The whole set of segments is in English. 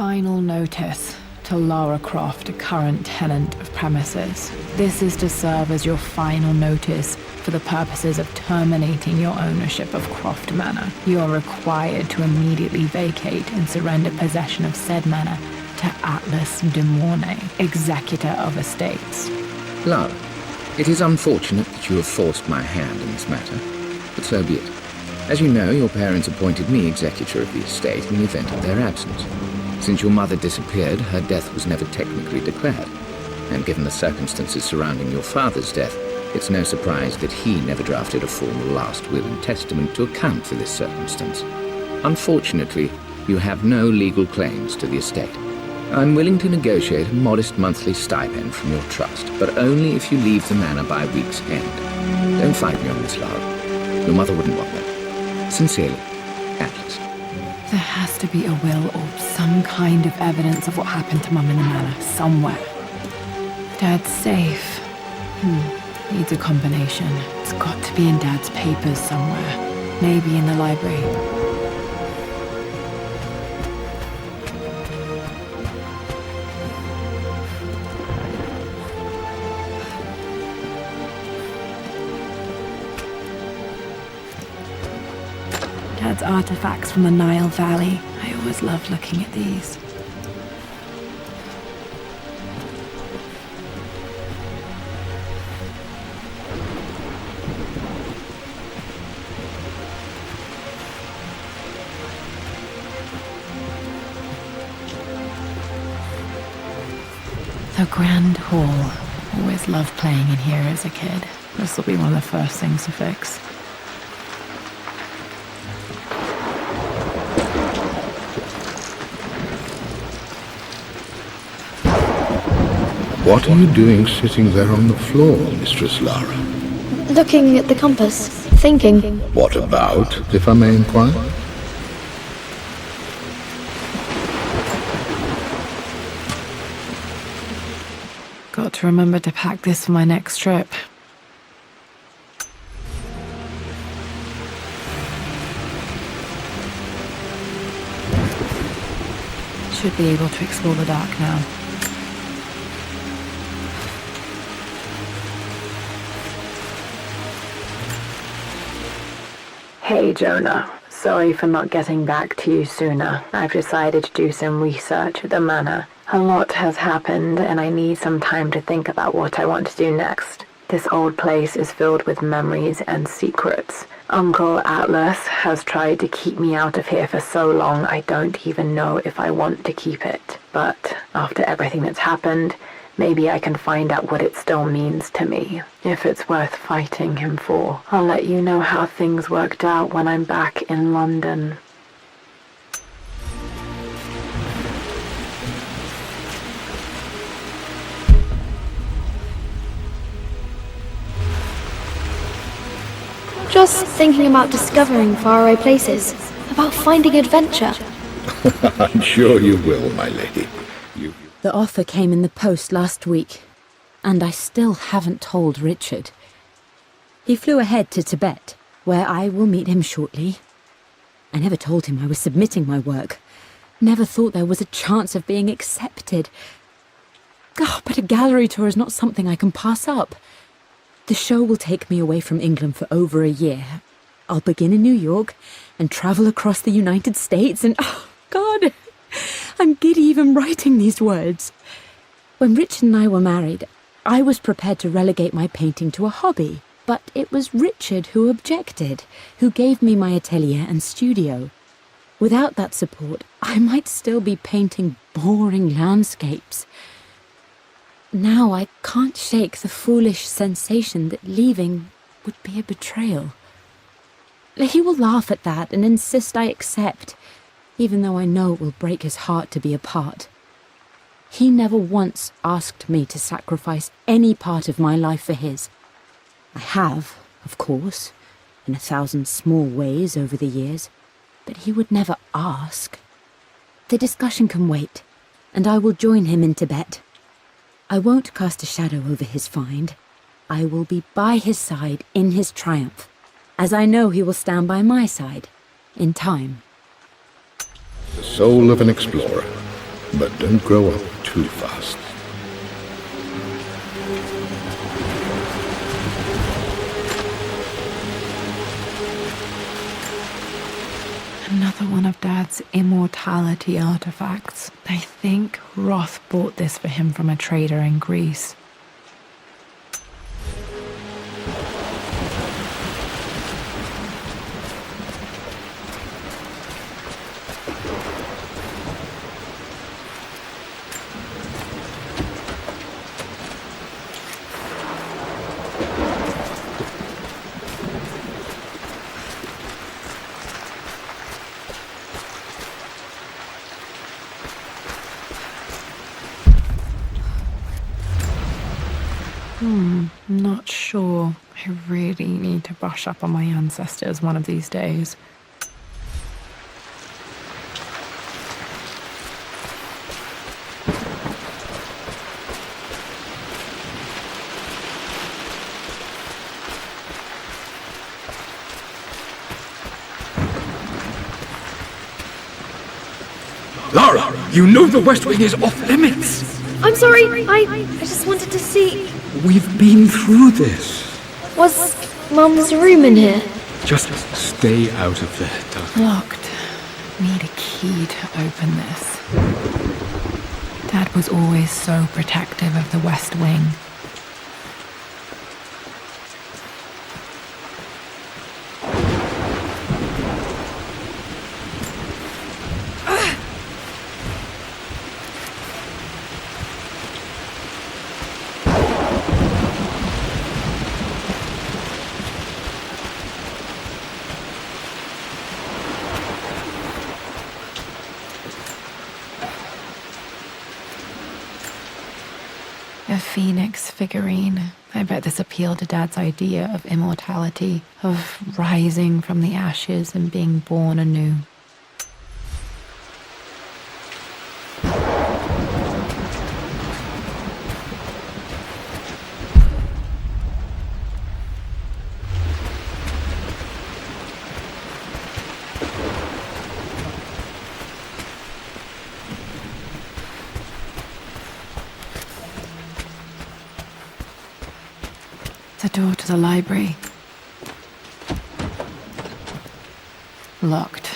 Final notice to Lara Croft, a current tenant of premises. This is to serve as your final notice for the purposes of terminating your ownership of Croft Manor. You are required to immediately vacate and surrender possession of said manor to Atlas de Mornay, executor of estates. Lara, it is unfortunate that you have forced my hand in this matter, but so be it. As you know, your parents appointed me executor of the estate in the event of their absence. Since your mother disappeared, her death was never technically declared, and given the circumstances surrounding your father's death, it's no surprise that he never drafted a formal last will and testament to account for this circumstance. Unfortunately, you have no legal claims to the estate. I'm willing to negotiate a modest monthly stipend from your trust, but only if you leave the manor by week's end. Don't fight me on this, Lara. Your mother wouldn't want that. Sincerely, Atlas. There has to be a will or some kind of evidence of what happened to Mum in the manor, somewhere. Dad's safe. Needs a combination. It's got to be in Dad's papers somewhere. Maybe in the library. Dad's artifacts from the Nile Valley. I always loved looking at these. The Grand Hall. Always loved playing in here as a kid. This will be one of the first things to fix. What are you doing sitting there on the floor, Mistress Lara? Looking at the compass, thinking. What about, if I may inquire? Got to remember to pack this for my next trip. Should be able to explore the dark now. Hey Jonah, sorry for not getting back to you sooner. I've decided to do some research at the manor. A lot has happened and I need some time to think about what I want to do next. This old place is filled with memories and secrets. Uncle Atlas has tried to keep me out of here for so long I don't even know if I want to keep it. But after everything that's happened, maybe I can find out what it still means to me, if it's worth fighting him for. I'll let you know how things worked out when I'm back in London. Just thinking about discovering faraway places, about finding adventure. I'm sure you will, my lady. The offer came in the post last week, and I still haven't told Richard. He flew ahead to Tibet, where I will meet him shortly. I never told him I was submitting my work. Never thought there was a chance of being accepted. But a gallery tour is not something I can pass up. The show will take me away from England for over a year. I'll begin in New York and travel across the United States and... Oh, God! I'm giddy even writing these words. When Richard and I were married, I was prepared to relegate my painting to a hobby, but it was Richard who objected, who gave me my atelier and studio. Without that support, I might still be painting boring landscapes. Now I can't shake the foolish sensation that leaving would be a betrayal. He will laugh at that and insist I accept, even though I know it will break his heart to be apart. He never once asked me to sacrifice any part of my life for his. I have, of course, in 1,000 small ways over the years, but he would never ask. The discussion can wait, and I will join him in Tibet. I won't cast a shadow over his find. I will be by his side in his triumph, as I know he will stand by my side, in time. The soul of an explorer. But don't grow up too fast. Another one of Dad's immortality artifacts. I think Roth bought this for him from a trader in Greece. Not sure. I really need to brush up on my ancestors one of these days. Lara, you know the West Wing is off limits. I'm sorry, I just wanted to see... We've been through this. Was Mum's room in here? Just stay out of there, darling. Locked. Need a key to open this. Dad was always so protective of the West Wing. A phoenix figurine. I bet this appealed to Dad's idea of immortality, of rising from the ashes and being born anew. The door to the library. Locked.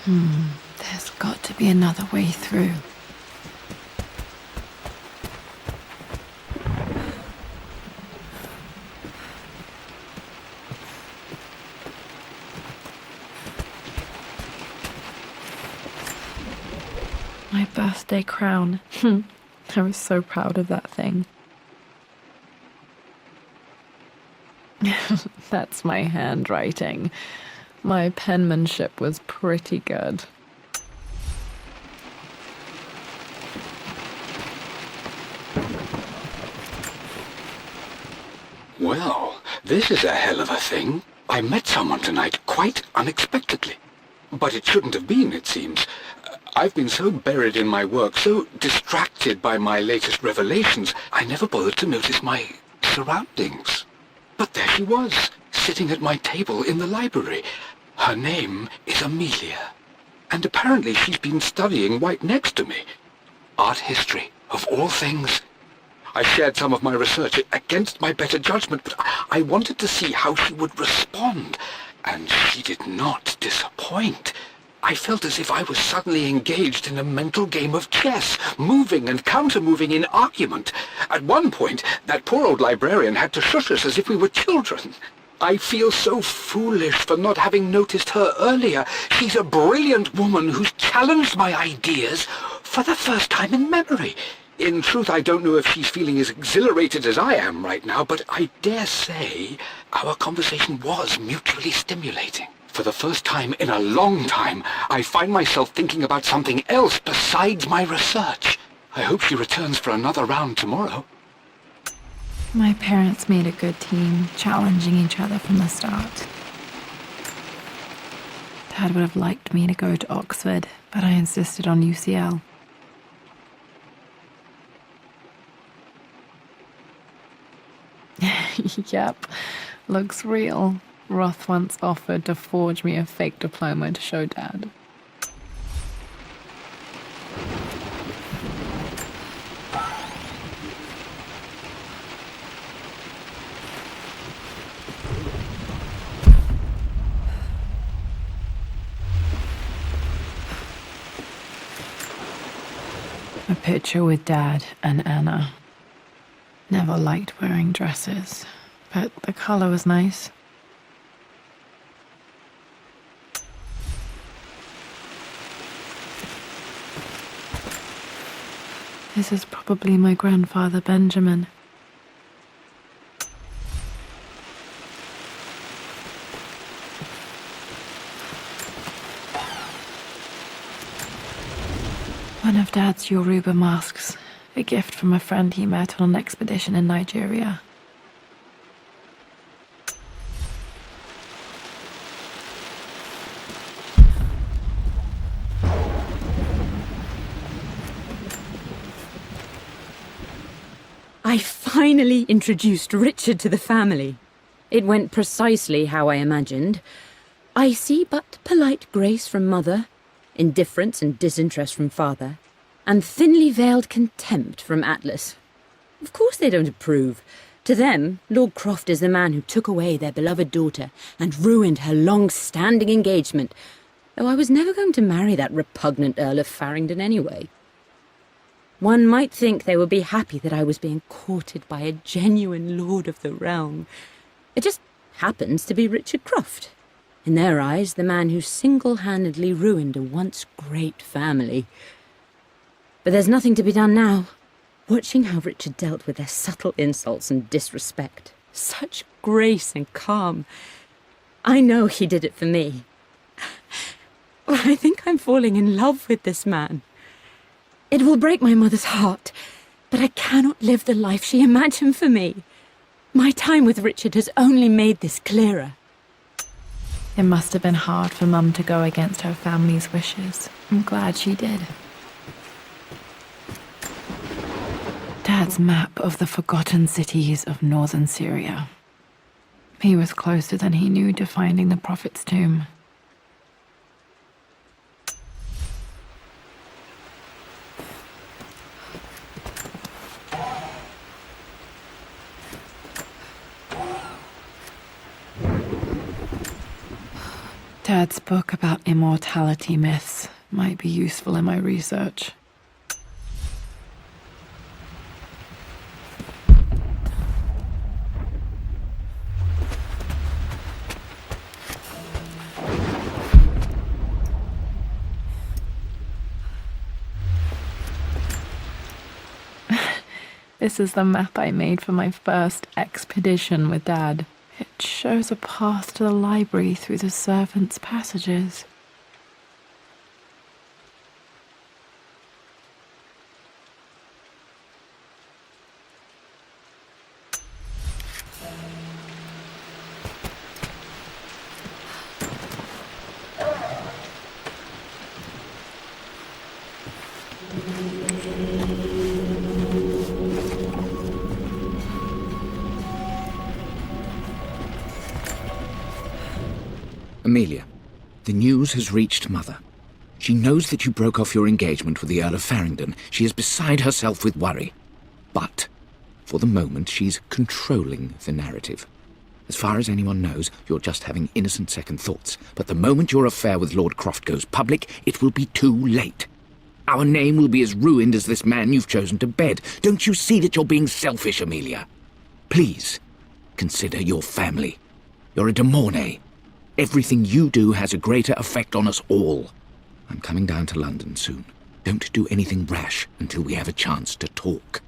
There's got to be another way through. My birthday crown. I was so proud of that thing. That's my handwriting. My penmanship was pretty good. Well, this is a hell of a thing. I met someone tonight quite unexpectedly. But it shouldn't have been, it seems. I've been so buried in my work, so distracted by my latest revelations, I never bothered to notice my surroundings. But there she was, sitting at my table in the library. Her name is Amelia. And apparently she's been studying right next to me. Art history, of all things. I shared some of my research against my better judgment, but I wanted to see how she would respond. And she did not disappoint. I felt as if I was suddenly engaged in a mental game of chess, moving and counter-moving in argument. At one point, that poor old librarian had to shush us as if we were children. I feel so foolish for not having noticed her earlier. She's a brilliant woman who's challenged my ideas for the first time in memory. In truth, I don't know if she's feeling as exhilarated as I am right now, but I dare say our conversation was mutually stimulating. For the first time in a long time, I find myself thinking about something else besides my research. I hope she returns for another round tomorrow. My parents made a good team, challenging each other from the start. Dad would have liked me to go to Oxford, but I insisted on UCL. Yep, looks real. Roth once offered to forge me a fake diploma to show Dad. A picture with Dad and Anna. Never liked wearing dresses, but the color was nice. This is probably my grandfather Benjamin. One of Dad's Yoruba masks, a gift from a friend he met on an expedition in Nigeria. I finally introduced Richard to the family. It went precisely how I imagined. I see but polite grace from Mother, indifference and disinterest from Father, and thinly veiled contempt from Atlas. Of course they don't approve. To them, Lord Croft is the man who took away their beloved daughter and ruined her long-standing engagement, though I was never going to marry that repugnant Earl of Farringdon anyway. One might think they would be happy that I was being courted by a genuine lord of the realm. It just happens to be Richard Croft. In their eyes, the man who single-handedly ruined a once great family. But there's nothing to be done now. Watching how Richard dealt with their subtle insults and disrespect. Such grace and calm. I know he did it for me. I think I'm falling in love with this man. It will break my mother's heart, but I cannot live the life she imagined for me. My time with Richard has only made this clearer. It must have been hard for Mum to go against her family's wishes. I'm glad she did. Dad's map of the forgotten cities of northern Syria. He was closer than he knew to finding the Prophet's tomb. Dad's book about immortality myths might be useful in my research. This is the map I made for my first expedition with Dad. It shows a path to the library through the servants' passages. Amelia, the news has reached Mother. She knows that you broke off your engagement with the Earl of Farringdon. She is beside herself with worry. But, for the moment, she's controlling the narrative. As far as anyone knows, you're just having innocent second thoughts. But the moment your affair with Lord Croft goes public, it will be too late. Our name will be as ruined as this man you've chosen to bed. Don't you see that you're being selfish, Amelia? Please, consider your family. You're a de Mornay. Everything you do has a greater effect on us all. I'm coming down to London soon. Don't do anything rash until we have a chance to talk.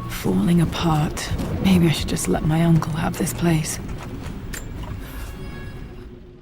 Falling apart. Maybe I should just let my uncle have this place.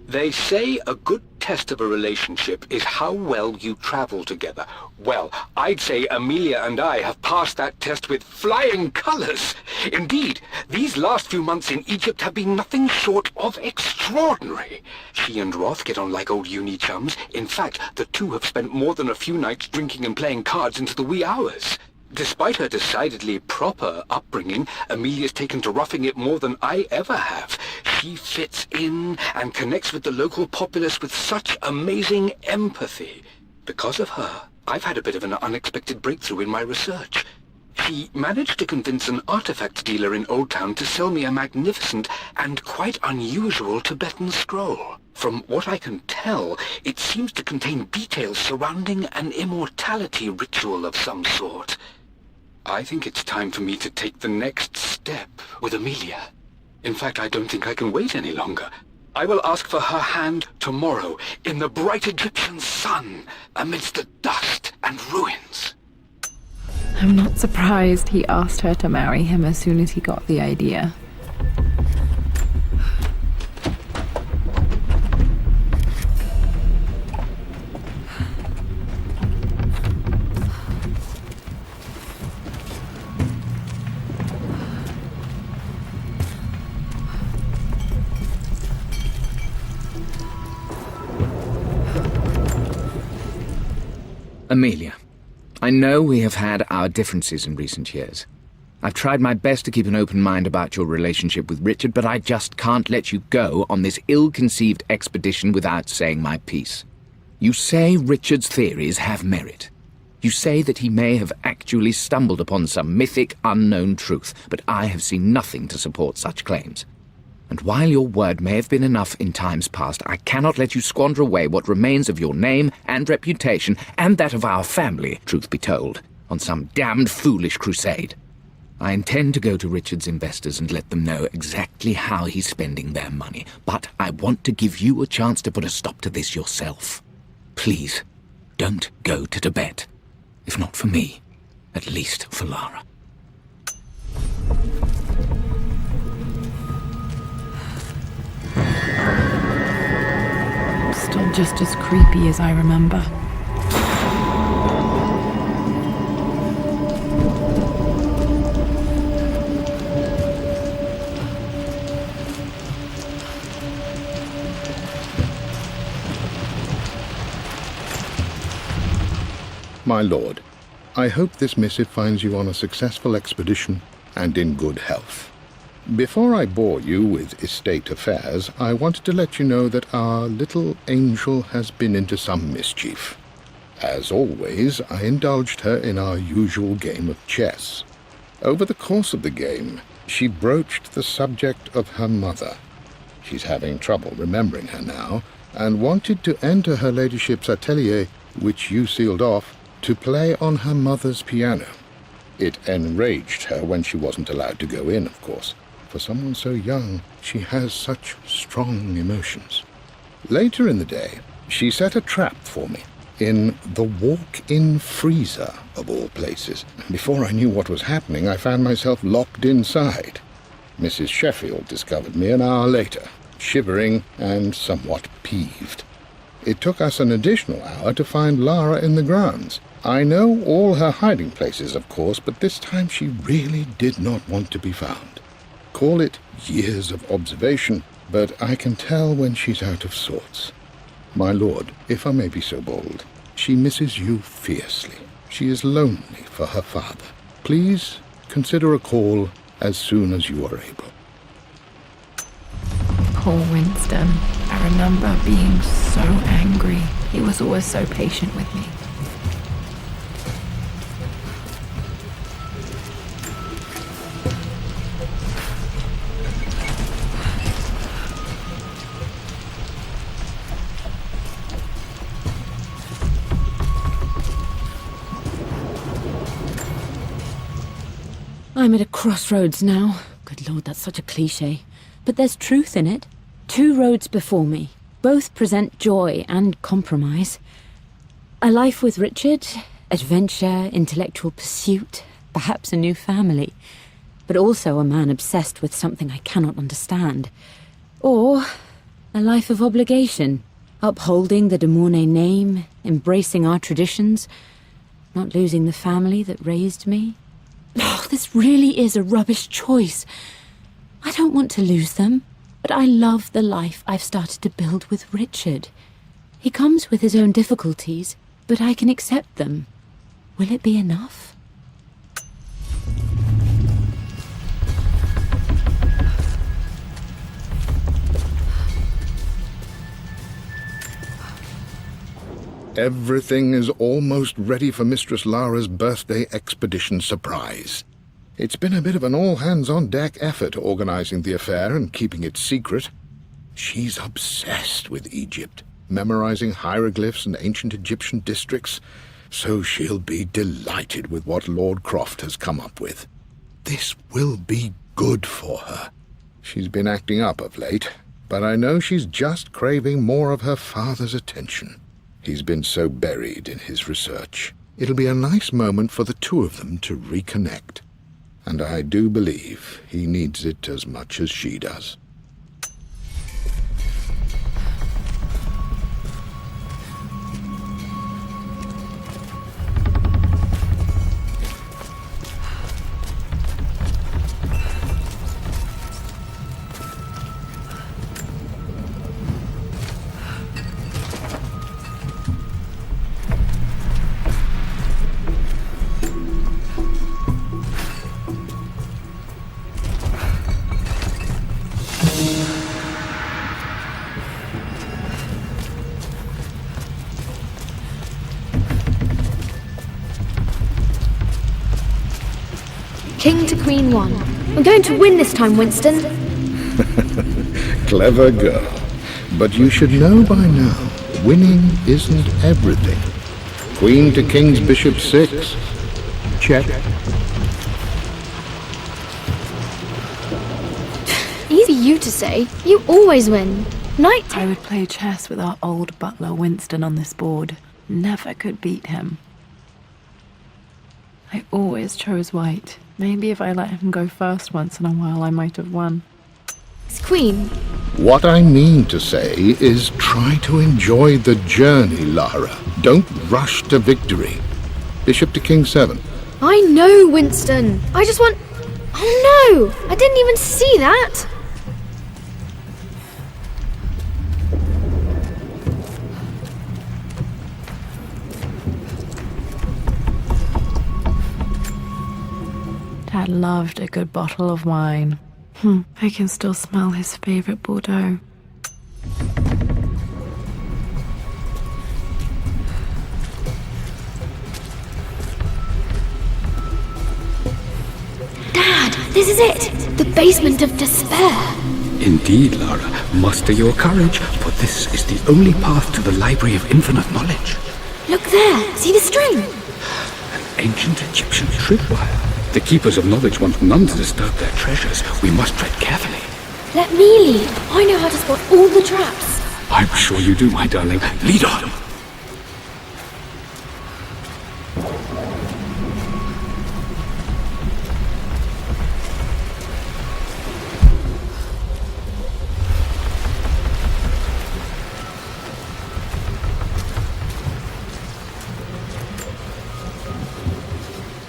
They say a good test of a relationship is how well you travel together. Well, I'd say Amelia and I have passed that test with flying colours. Indeed, these last few months in Egypt have been nothing short of extraordinary. She and Roth get on like old uni chums. In fact, the two have spent more than a few nights drinking and playing cards into the wee hours. Despite her decidedly proper upbringing, Amelia's taken to roughing it more than I ever have. She fits in and connects with the local populace with such amazing empathy. Because of her, I've had a bit of an unexpected breakthrough in my research. She managed to convince an artifact dealer in Old Town to sell me a magnificent and quite unusual Tibetan scroll. From what I can tell, it seems to contain details surrounding an immortality ritual of some sort. I think it's time for me to take the next step with Amelia. In fact, I don't think I can wait any longer. I will ask for her hand tomorrow in the bright Egyptian sun amidst the dust and ruins. I'm not surprised he asked her to marry him as soon as he got the idea. Amelia, I know we have had our differences in recent years. I've tried my best to keep an open mind about your relationship with Richard, but I just can't let you go on this ill-conceived expedition without saying my piece. You say Richard's theories have merit. You say that he may have actually stumbled upon some mythic, unknown truth, but I have seen nothing to support such claims. And while your word may have been enough in times past, I cannot let you squander away what remains of your name and reputation, and that of our family, truth be told, on some damned foolish crusade. I intend to go to Richard's investors and let them know exactly how he's spending their money, but I want to give you a chance to put a stop to this yourself. Please, don't go to Tibet. If not for me, at least for Lara. Still just as creepy as I remember. My lord, I hope this missive finds you on a successful expedition and in good health. Before I bore you with estate affairs, I wanted to let you know that our little angel has been into some mischief. As always, I indulged her in our usual game of chess. Over the course of the game, she broached the subject of her mother. She's having trouble remembering her now, and wanted to enter her ladyship's atelier, which you sealed off, to play on her mother's piano. It enraged her when she wasn't allowed to go in, of course. For someone so young, she has such strong emotions. Later in the day, she set a trap for me in the walk-in freezer, of all places. Before I knew what was happening, I found myself locked inside. Mrs. Sheffield discovered me an hour later, shivering and somewhat peeved. It took us an additional hour to find Lara in the grounds. I know all her hiding places, of course, but this time she really did not want to be found. Call it years of observation, but I can tell when she's out of sorts. My lord, if I may be so bold, she misses you fiercely. She is lonely for her father. Please consider a call as soon as you are able. Poor Winston. I remember being so angry. He was always so patient with me. I'm at a crossroads now. Good Lord, that's such a cliché. But there's truth in it. 2 roads before me. Both present joy and compromise. A life with Richard, adventure, intellectual pursuit, perhaps a new family. But also a man obsessed with something I cannot understand. Or a life of obligation, upholding the de Mornay name, embracing our traditions, not losing the family that raised me. Oh, this really is a rubbish choice. I don't want to lose them, but I love the life I've started to build with Richard. He comes with his own difficulties, but I can accept them. Will it be enough? Everything is almost ready for Mistress Lara's birthday expedition surprise. It's been a bit of an all-hands-on-deck effort organizing the affair and keeping it secret. She's obsessed with Egypt, memorizing hieroglyphs and ancient Egyptian districts, so she'll be delighted with what Lord Croft has come up with. This will be good for her. She's been acting up of late, but I know she's just craving more of her father's attention. He's been so buried in his research. It'll be a nice moment for the two of them to reconnect. And I do believe he needs it as much as she does. King to Queen 1. I'm going to win this time, Winston. Clever girl. But you should know by now, winning isn't everything. Queen to King's Bishop 6. Check. Easy for you to say. You always win. Knight. I would play chess with our old butler Winston on this board. Never could beat him. I always chose white. Maybe if I let him go first once in a while, I might have won. It's Queen. What I mean to say is try to enjoy the journey, Lara. Don't rush to victory. Bishop to King 7. I know, Winston. I just want... Oh no! I didn't even see that! Dad loved a good bottle of wine. I can still smell his favorite Bordeaux. Dad, this is it! The basement of despair! Indeed, Lara. Muster your courage, for this is the only path to the Library of Infinite Knowledge. Look there! See the string? An ancient Egyptian tripwire. The Keepers of Knowledge want none to disturb their treasures. We must tread carefully. Let me lead. I know how to spot all the traps. I'm sure you do, my darling. Lead on.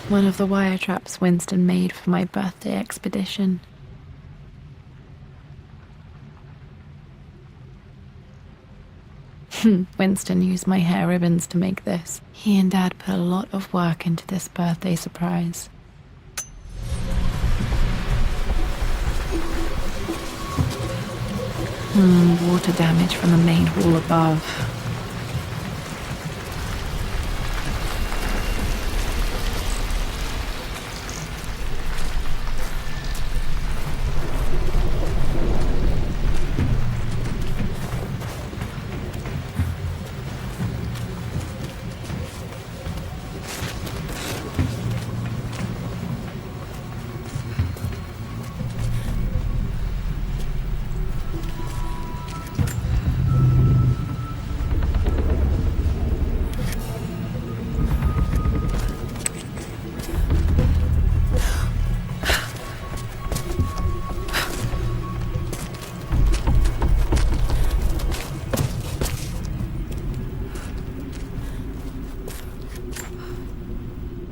One of the wire traps Winston made for my birthday expedition. Winston used my hair ribbons to make this. He and Dad put a lot of work into this birthday surprise. Water damage from the main hall above.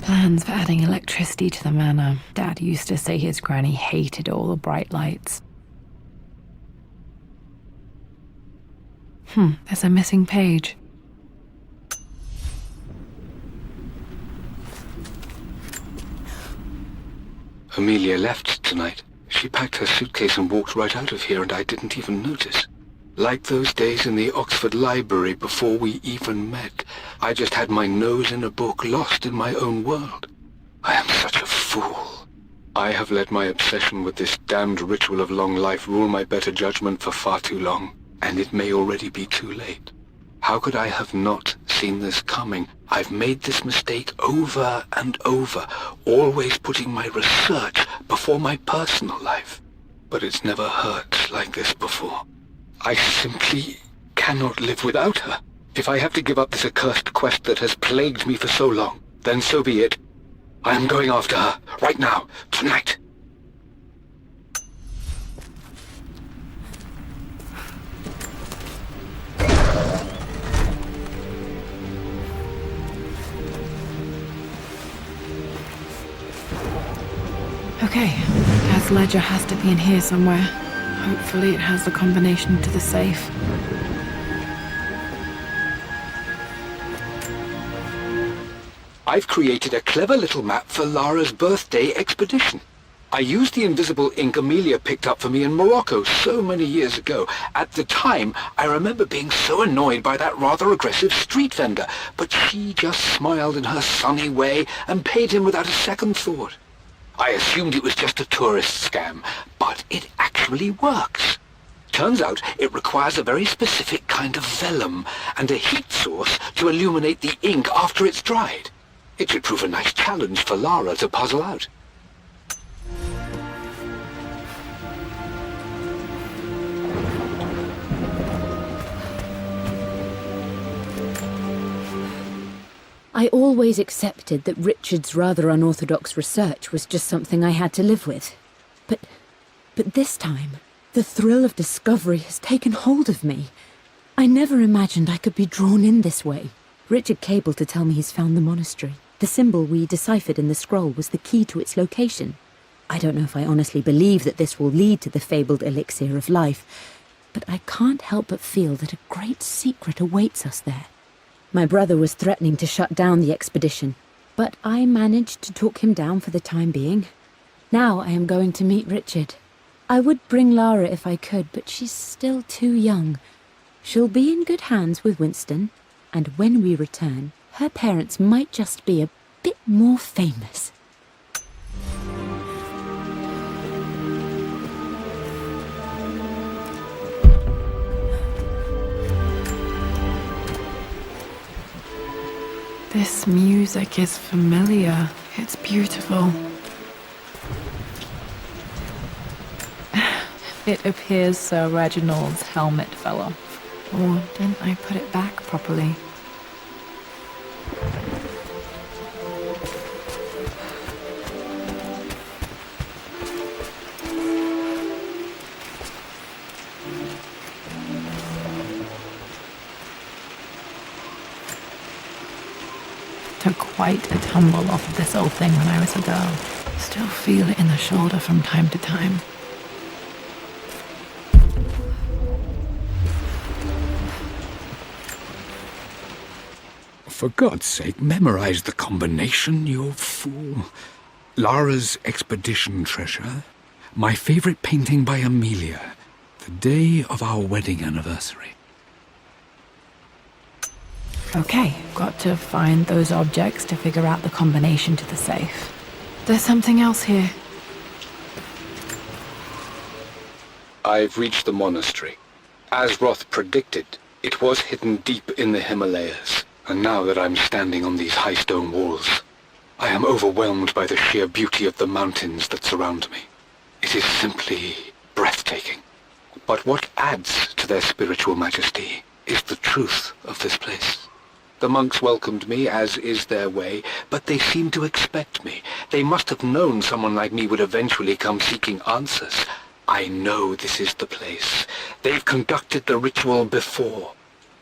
Plans for adding electricity to the manor. Dad used to say his granny hated all the bright lights. There's a missing page. Amelia left tonight. She packed her suitcase and walked right out of here, and I didn't even notice. Like those days in the Oxford Library before we even met. I just had my nose in a book, lost in my own world. I am such a fool. I have let my obsession with this damned ritual of long life rule my better judgment for far too long, and it may already be too late. How could I have not seen this coming? I've made this mistake over and over, always putting my research before my personal life. But it's never hurt like this before. I simply cannot live without her. If I have to give up this accursed quest that has plagued me for so long, then so be it. I am going after her, right now, tonight. Okay, Kitezh ledger has to be in here somewhere. Hopefully it has the combination to the safe. I've created a clever little map for Lara's birthday expedition. I used the invisible ink Amelia picked up for me in Morocco so many years ago. At the time, I remember being so annoyed by that rather aggressive street vendor, but she just smiled in her sunny way and paid him without a second thought. I assumed it was just a tourist scam, but it actually works. Turns out it requires a very specific kind of vellum and a heat source to illuminate the ink after it's dried. It should prove a nice challenge for Lara to puzzle out. I always accepted that Richard's rather unorthodox research was just something I had to live with. But this time, the thrill of discovery has taken hold of me. I never imagined I could be drawn in this way. Richard cabled to tell me he's found the monastery. The symbol we deciphered in the scroll was the key to its location. I don't know if I honestly believe that this will lead to the fabled elixir of life, but I can't help but feel that a great secret awaits us there. My brother was threatening to shut down the expedition, but I managed to talk him down for the time being. Now I am going to meet Richard. I would bring Lara if I could, but she's still too young. She'll be in good hands with Winston, and when we return, her parents might just be a bit more famous. This music is familiar. It's beautiful. It appears Sir Reginald's helmet fell off. Or didn't I put it back properly? Took quite a tumble off of this old thing when I was a girl. Still feel it in the shoulder from time to time. For God's sake, memorize the combination, you fool. Lara's expedition treasure. My favorite painting by Amelia. The day of our wedding anniversary. Okay, got to find those objects to figure out the combination to the safe. There's something else here. I've reached the monastery. As Roth predicted, it was hidden deep in the Himalayas. And now that I'm standing on these high stone walls, I am overwhelmed by the sheer beauty of the mountains that surround me. It is simply breathtaking. But what adds to their spiritual majesty is the truth of this place. The monks welcomed me, as is their way, but they seemed to expect me. They must have known someone like me would eventually come seeking answers. I know this is the place. They've conducted the ritual before.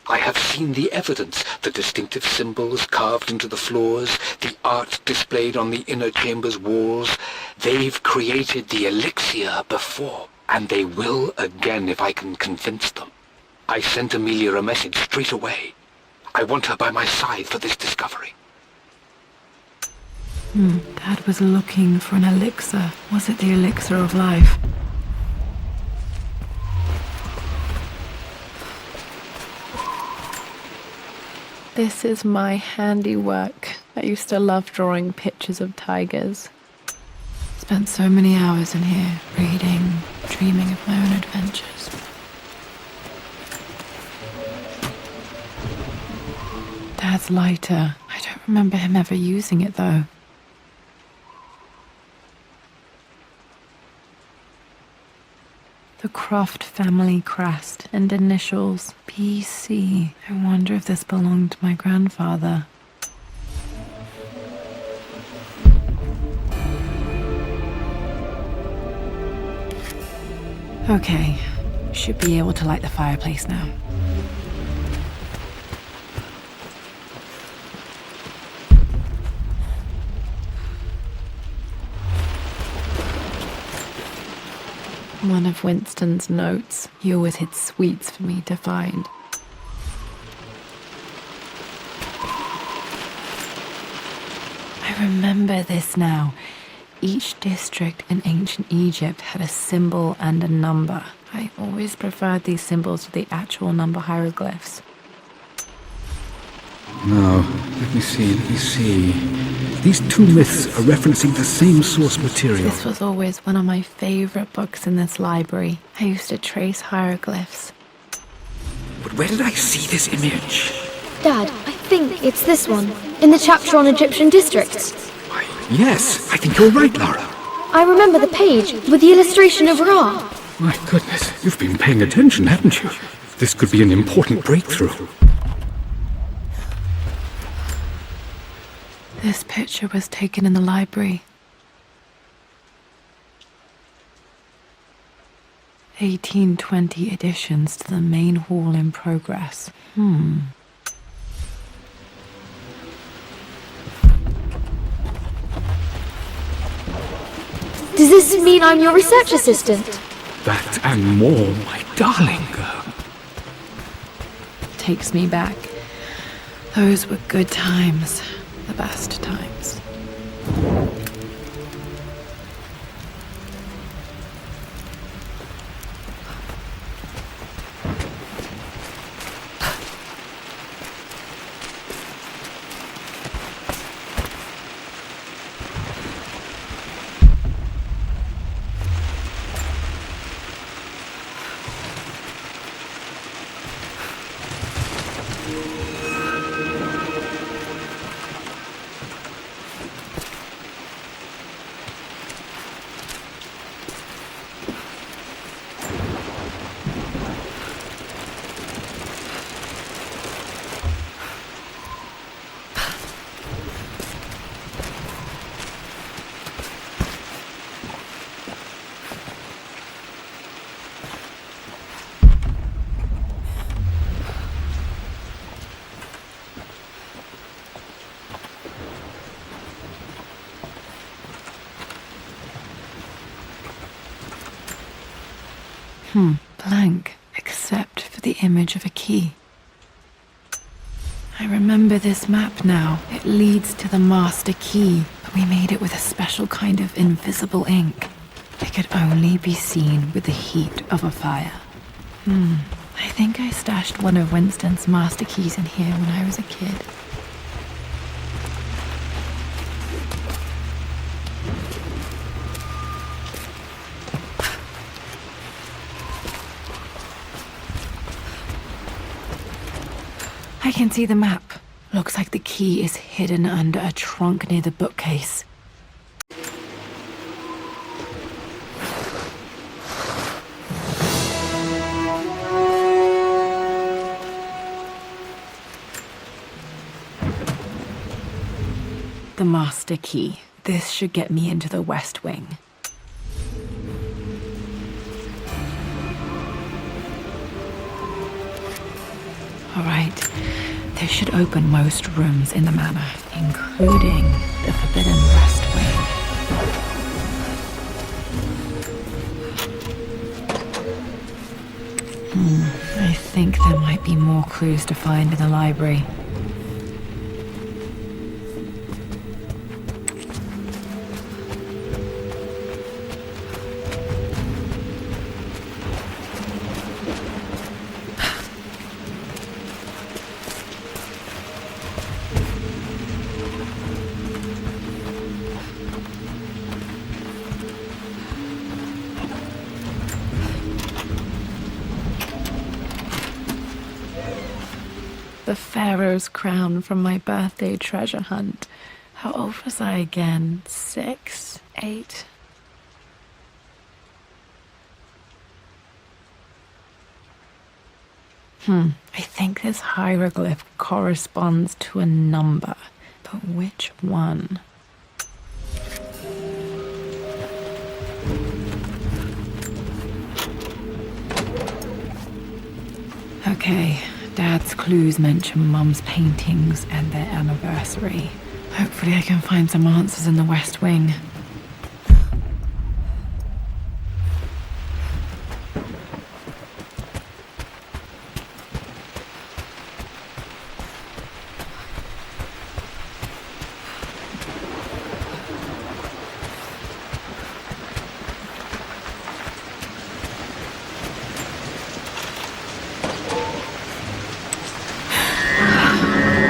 I have seen the evidence, the distinctive symbols carved into the floors, the art displayed on the inner chamber's walls. They've created the elixir before, and they will again if I can convince them. I sent Amelia a message straight away. I want her by my side for this discovery. Dad was looking for an elixir. Was it the elixir of life? This is my handiwork. I used to love drawing pictures of tigers. Spent so many hours in here, reading, dreaming of my own adventures. Dad's lighter. I don't remember him ever using it, though. The Croft family crest and initials PC. I wonder if this belonged to my grandfather. Okay, should be able to light the fireplace now. One of Winston's notes. He always hid sweets for me to find. I remember this now. Each district in ancient Egypt had a symbol and a number. I always preferred these symbols to the actual number hieroglyphs. Now, let me see. These two myths are referencing the same source material. This was always one of my favorite books in this library. I used to trace hieroglyphs. But where did I see this image? Dad, I think it's this one, in the chapter on Egyptian districts. Why, yes, I think you're right, Lara. I remember the page with the illustration of Ra. My goodness, you've been paying attention, haven't you? This could be an important breakthrough. This picture was taken in the library. 1820 additions to the main hall in progress. Does this mean I'm your research assistant? That and more, my darling girl. Takes me back. Those were good times. The best times. Blank, except for the image of a key. I remember this map now. It leads to the master key, but we made it with a special kind of invisible ink. It could only be seen with the heat of a fire. I think I stashed one of Winston's master keys in here when I was a kid. I can see the map. Looks like the key is hidden under a trunk near the bookcase. The master key. This should get me into the West Wing. All right, this should open most rooms in the manor, including the Forbidden West Wing. I think there might be more clues to find in the library. The pharaoh's crown from my birthday treasure hunt. How old was I again? 6? 8? I think this hieroglyph corresponds to a number, but which one? Okay, Dad's clues mention Mum's paintings and their anniversary. Hopefully I can find some answers in the West Wing.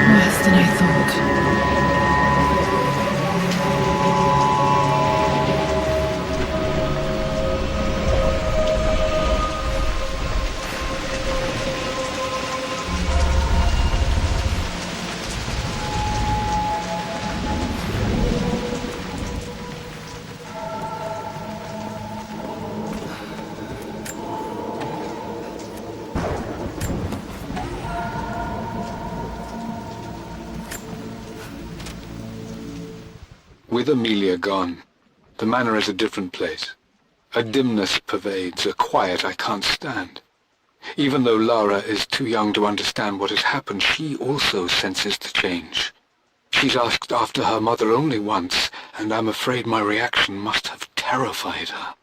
Worse than I thought. With Amelia gone, the manor is a different place. A dimness pervades, a quiet I can't stand. Even though Lara is too young to understand what has happened, she also senses the change. She's asked after her mother only once, and I'm afraid my reaction must have terrified her.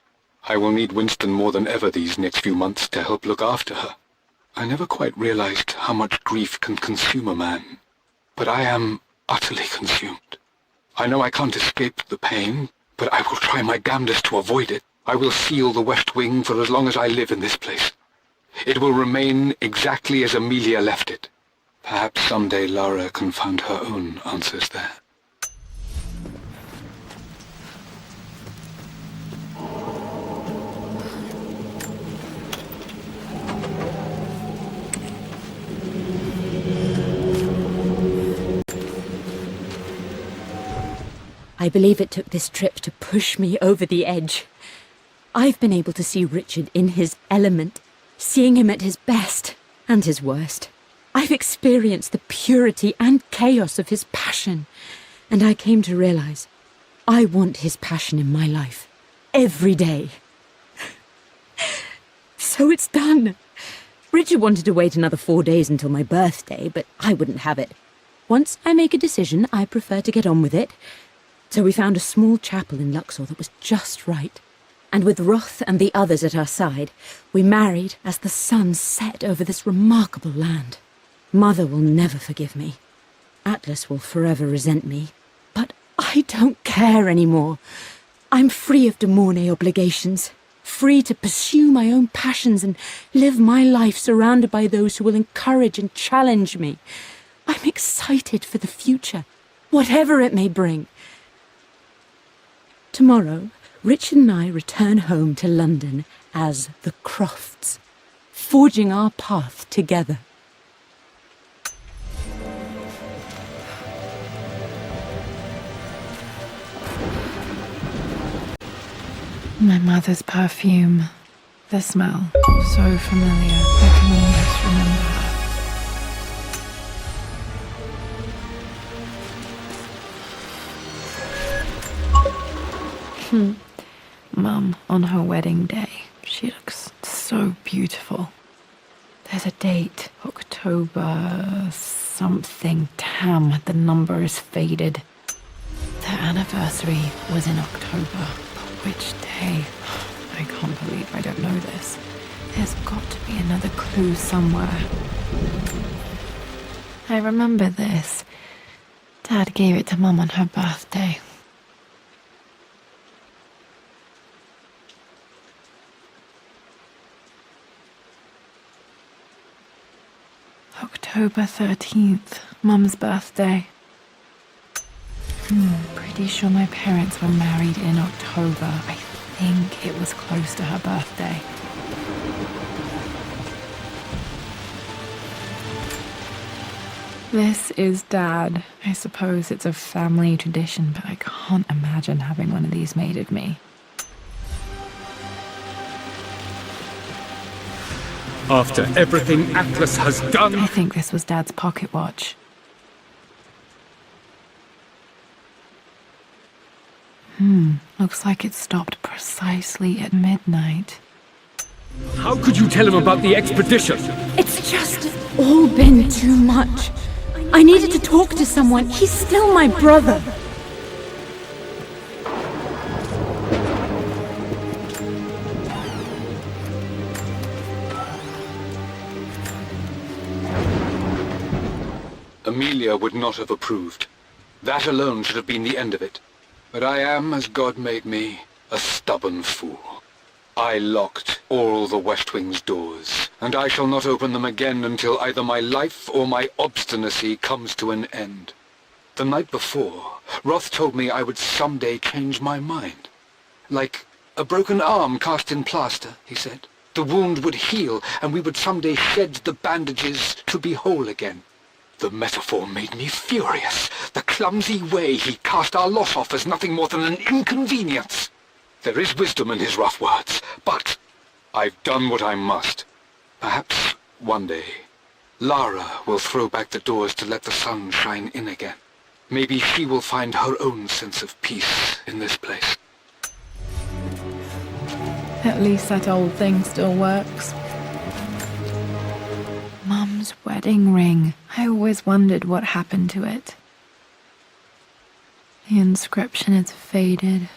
I will need Winston more than ever these next few months to help look after her. I never quite realized how much grief can consume a man, but I am utterly consumed. I know I can't escape the pain, but I will try my damnedest to avoid it. I will seal the West Wing for as long as I live in this place. It will remain exactly as Amelia left it. Perhaps someday Lara can find her own answers there. I believe it took this trip to push me over the edge. I've been able to see Richard in his element, seeing him at his best and his worst. I've experienced the purity and chaos of his passion, and I came to realize I want his passion in my life every day. So it's done. Richard wanted to wait another 4 days until my birthday, but I wouldn't have it. Once I make a decision, I prefer to get on with it. So we found a small chapel in Luxor that was just right. And with Roth and the others at our side, we married as the sun set over this remarkable land. Mother will never forgive me. Atlas will forever resent me. But I don't care anymore. I'm free of de Mornay obligations, free to pursue my own passions and live my life surrounded by those who will encourage and challenge me. I'm excited for the future, whatever it may bring. Tomorrow, Richard and I return home to London as the Crofts, forging our path together. My mother's perfume. The smell. So familiar. I can almost remember her. Mum, on her wedding day, she looks so beautiful. There's a date, October something. Damn, the number is faded. Their anniversary was in October. But which day? I can't believe I don't know this. There's got to be another clue somewhere. I remember this. Dad gave it to Mum on her birthday. October 13th, Mum's birthday. Pretty sure my parents were married in October. I think it was close to her birthday. This is Dad. I suppose it's a family tradition, but I can't imagine having one of these made of me. After everything Atlas has done... I think this was Dad's pocket watch. Looks like it stopped precisely at midnight. How could you tell him about the expedition? It's just all been too much. I needed to talk to someone. He's still my brother. Amelia would not have approved. That alone should have been the end of it. But I am, as God made me, a stubborn fool. I locked all the West Wing's doors, and I shall not open them again until either my life or my obstinacy comes to an end. The night before, Roth told me I would someday change my mind. Like a broken arm cast in plaster, he said. The wound would heal, and we would someday shed the bandages to be whole again. The metaphor made me furious. The clumsy way he cast our loss off as nothing more than an inconvenience. There is wisdom in his rough words, but I've done what I must. Perhaps one day, Lara will throw back the doors to let the sun shine in again. Maybe she will find her own sense of peace in this place. At least that old thing still works. Mum's wedding ring. I always wondered what happened to it. The inscription is faded.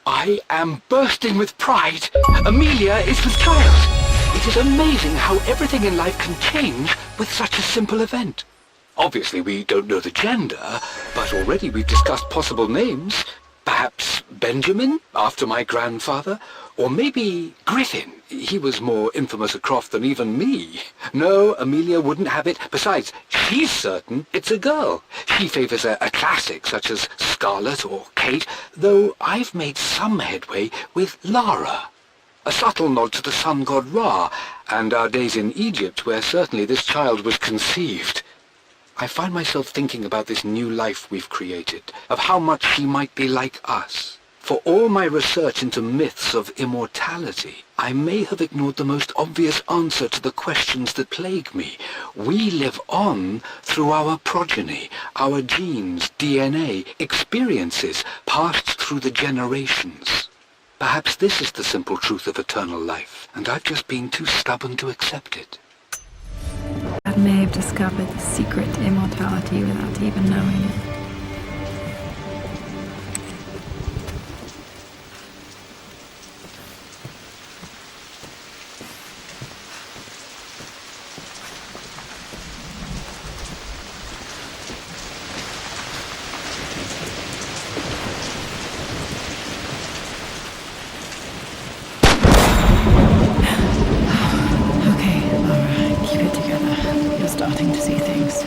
I am bursting with pride. Amelia is with child. It is amazing how everything in life can change with such a simple event. Obviously, we don't know the gender, but already we've discussed possible names. Perhaps Benjamin, after my grandfather, or maybe Griffin. He was more infamous a Croft than even me. No, Amelia wouldn't have it. Besides, she's certain it's a girl. She favors a classic such as Scarlet or Kate, though I've made some headway with Lara. A subtle nod to the sun god Ra, and our days in Egypt, where certainly this child was conceived. I find myself thinking about this new life we've created, of how much she might be like us. For all my research into myths of immortality, I may have ignored the most obvious answer to the questions that plague me. We live on through our progeny, our genes, DNA, experiences passed through the generations. Perhaps this is the simple truth of eternal life, and I've just been too stubborn to accept it. Dad may have discovered the secret to immortality without even knowing it. Starting to see things.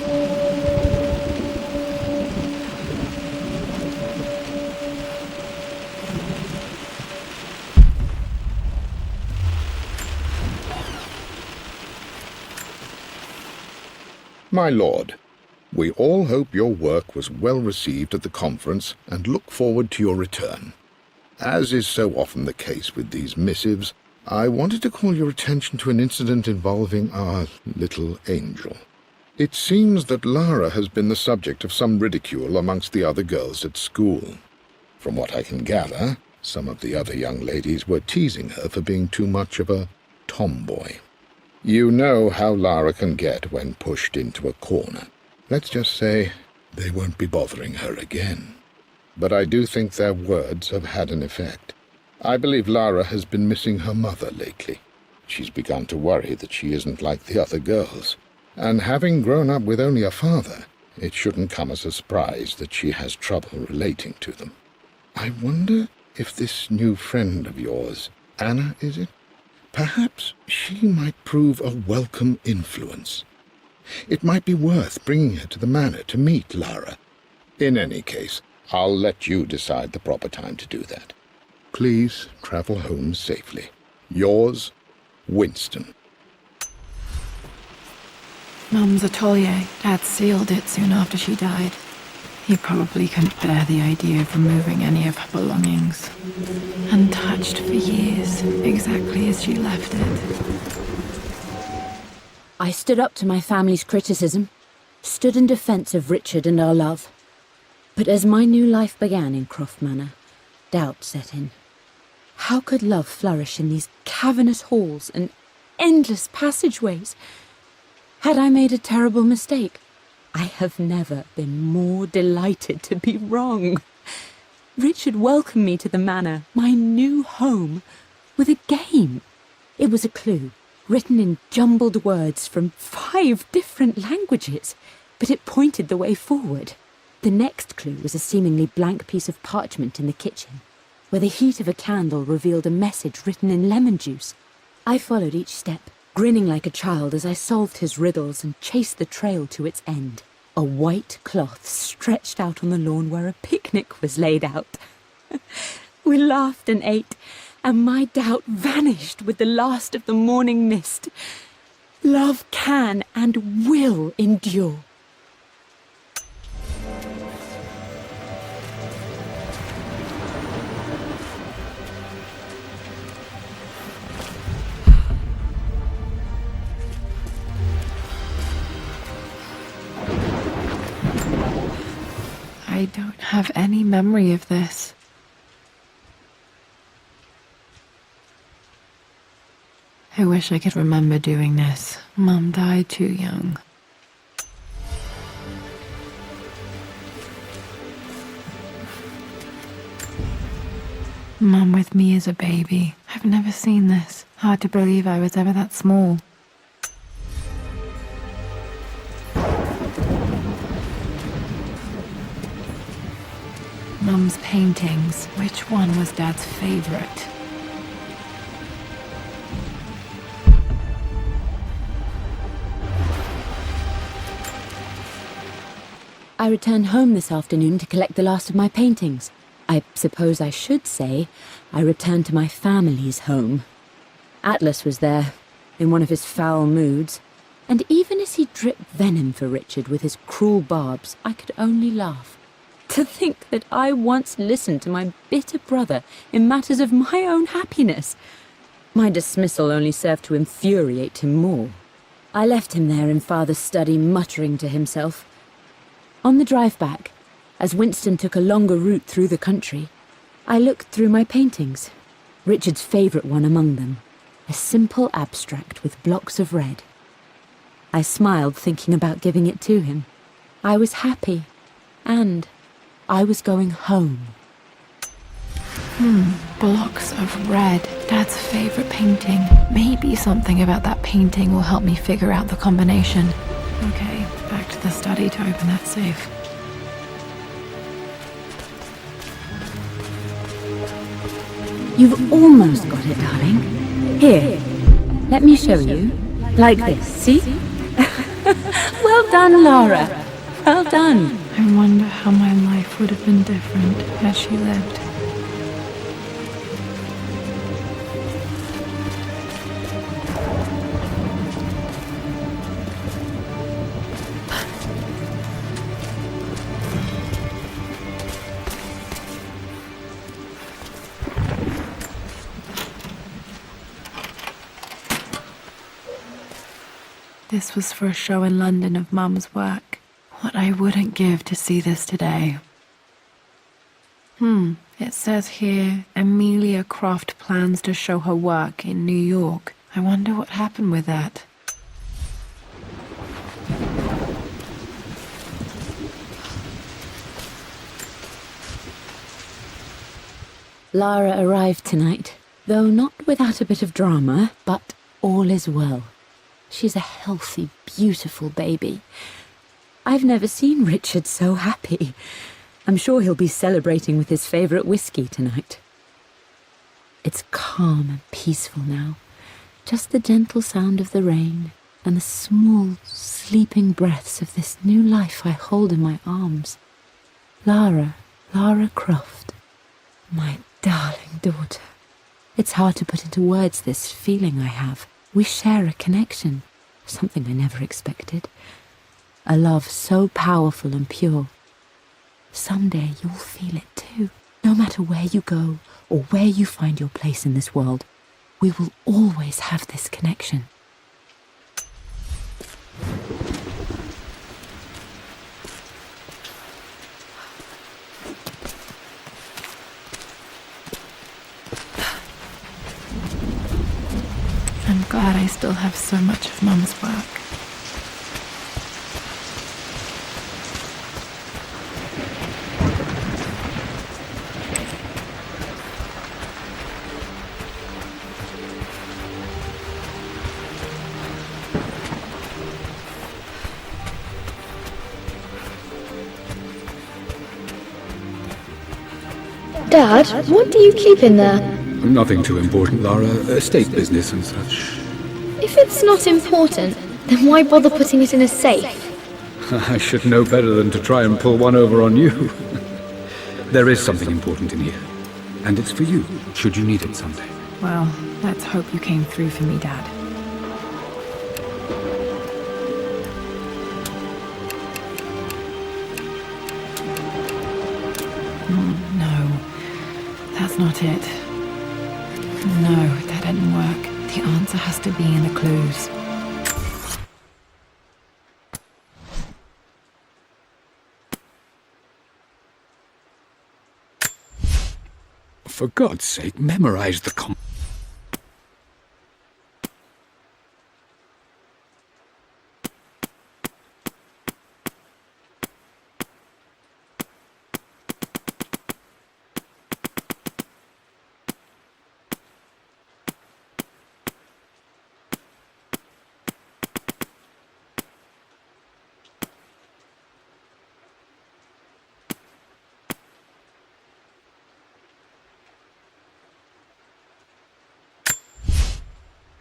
My lord, we all hope your work was well received at the conference and look forward to your return. As is so often the case with these missives, I wanted to call your attention to an incident involving our little angel. It seems that Lara has been the subject of some ridicule amongst the other girls at school. From what I can gather, some of the other young ladies were teasing her for being too much of a tomboy. You know how Lara can get when pushed into a corner. Let's just say they won't be bothering her again. But I do think their words have had an effect. I believe Lara has been missing her mother lately. She's begun to worry that she isn't like the other girls. And having grown up with only a father, it shouldn't come as a surprise that she has trouble relating to them. I wonder if this new friend of yours, Anna, is it? Perhaps she might prove a welcome influence. It might be worth bringing her to the manor to meet Lara. In any case, I'll let you decide the proper time to do that. Please travel home safely. Yours, Winston. Mum's atelier. Dad sealed it soon after she died. He probably couldn't bear the idea of removing any of her belongings. Untouched for years, exactly as she left it. I stood up to my family's criticism, stood in defence of Richard and our love. But as my new life began in Croft Manor, doubt set in. How could love flourish in these cavernous halls and endless passageways? Had I made a terrible mistake? I have never been more delighted to be wrong. Richard welcomed me to the manor, my new home, with a game. It was a clue, written in jumbled words from 5 different languages, but it pointed the way forward. The next clue was a seemingly blank piece of parchment in the kitchen, where the heat of a candle revealed a message written in lemon juice. I followed each step, grinning like a child as I solved his riddles and chased the trail to its end. A white cloth stretched out on the lawn where a picnic was laid out. We laughed and ate, and my doubt vanished with the last of the morning mist. Love can and will endure. I don't have any memory of this. I wish I could remember doing this. Mum died too young. Mum with me as a baby. I've never seen this. Hard to believe I was ever that small. Mum's paintings. Which one was Dad's favorite? I returned home this afternoon to collect the last of my paintings. I suppose I should say I returned to my family's home. Atlas was there, in one of his foul moods, and even as he dripped venom for Richard with his cruel barbs, I could only laugh. To think that I once listened to my bitter brother in matters of my own happiness. My dismissal only served to infuriate him more. I left him there in Father's study, muttering to himself. On the drive back, as Winston took a longer route through the country, I looked through my paintings, Richard's favourite one among them, a simple abstract with blocks of red. I smiled, thinking about giving it to him. I was happy, and I was going home. Blocks of red. Dad's favourite painting. Maybe something about that painting will help me figure out the combination. Okay, back to the study to open that safe. You've almost got it, darling. Here, let me show you. Like this, see? Well done, Lara. Well done. I wonder how my life would have been different had she lived. This was for a show in London of Mum's work. What I wouldn't give to see this today. It says here, Amelia Croft plans to show her work in New York. I wonder what happened with that. Lara arrived tonight, though not without a bit of drama, but all is well. She's a healthy, beautiful baby. I've never seen Richard so happy. I'm sure he'll be celebrating with his favourite whiskey tonight. It's calm and peaceful now. Just the gentle sound of the rain and the small, sleeping breaths of this new life I hold in my arms. Lara Croft, my Darling daughter, it's hard to put into words this feeling I have. We share a connection, something I never expected. A love so powerful and pure. Someday you'll feel it too. No matter where you go or where you find your place in this world, we will always have this connection. I'm glad I still have so much of Mum's work. Dad, what do you keep in there? Nothing too important, Lara. Estate business and such. If it's not important, then why bother putting it in a safe? I should know better than to try and pull one over on you. There is something important in here. And it's for you, should you need it someday. Well, let's hope you came through for me, Dad. No, that's not it. No, that didn't work. The answer has to be in the clues. For God's sake, memorize the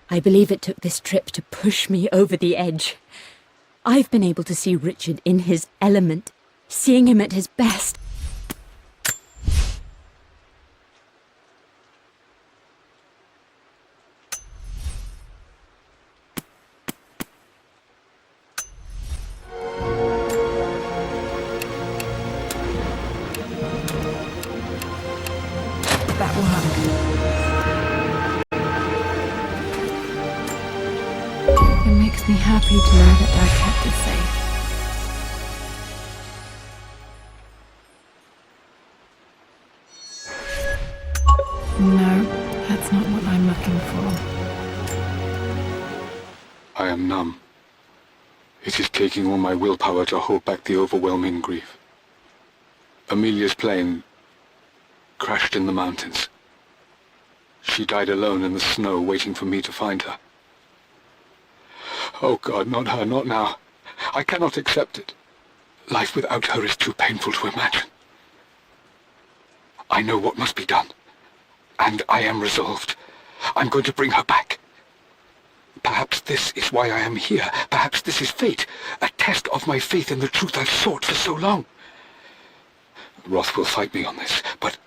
I believe it took this trip to push me over the edge. I've been able to see Richard in his element, seeing him at his best. That worked. It makes me happy to know that Dad kept it safe. No, that's not what I'm looking for. I am numb. It is taking all my willpower to hold back the overwhelming grief. Amelia's plane crashed in the mountains. She died alone in the snow, waiting for me to find her. Oh God, not her, not now. I cannot accept it. Life without her is too painful to imagine. I know what must be done. And I am resolved. I'm going to bring her back. Perhaps this is why I am here. Perhaps this is fate. A test of my faith in the truth I've sought for so long. Roth will fight me on this, but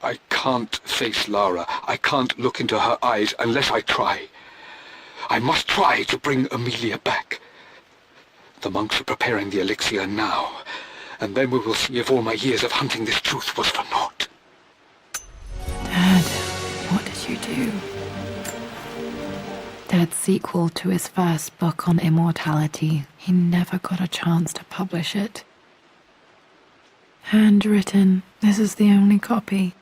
I can't face Lara. I can't look into her eyes unless I try. I must try to bring Amelia back. The monks are preparing the elixir now, and then we will see if all my years of hunting this truth was for naught. Dad, what did you do? Dad's sequel to his first book on immortality. He never got a chance to publish it. Handwritten. This is the only copy.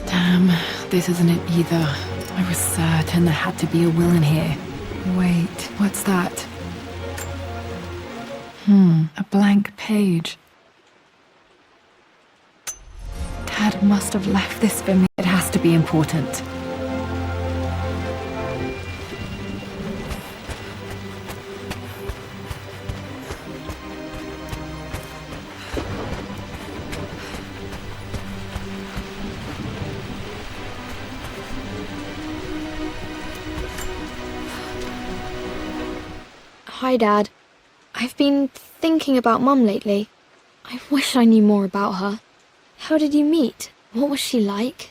Damn, this isn't it either. I was certain there had to be a will in here. Wait, what's that? A blank page. Dad must have left this for me. It has to be important. Hi, Dad. I've been thinking about Mum lately. I wish I knew more about her. How did you meet? What was she like?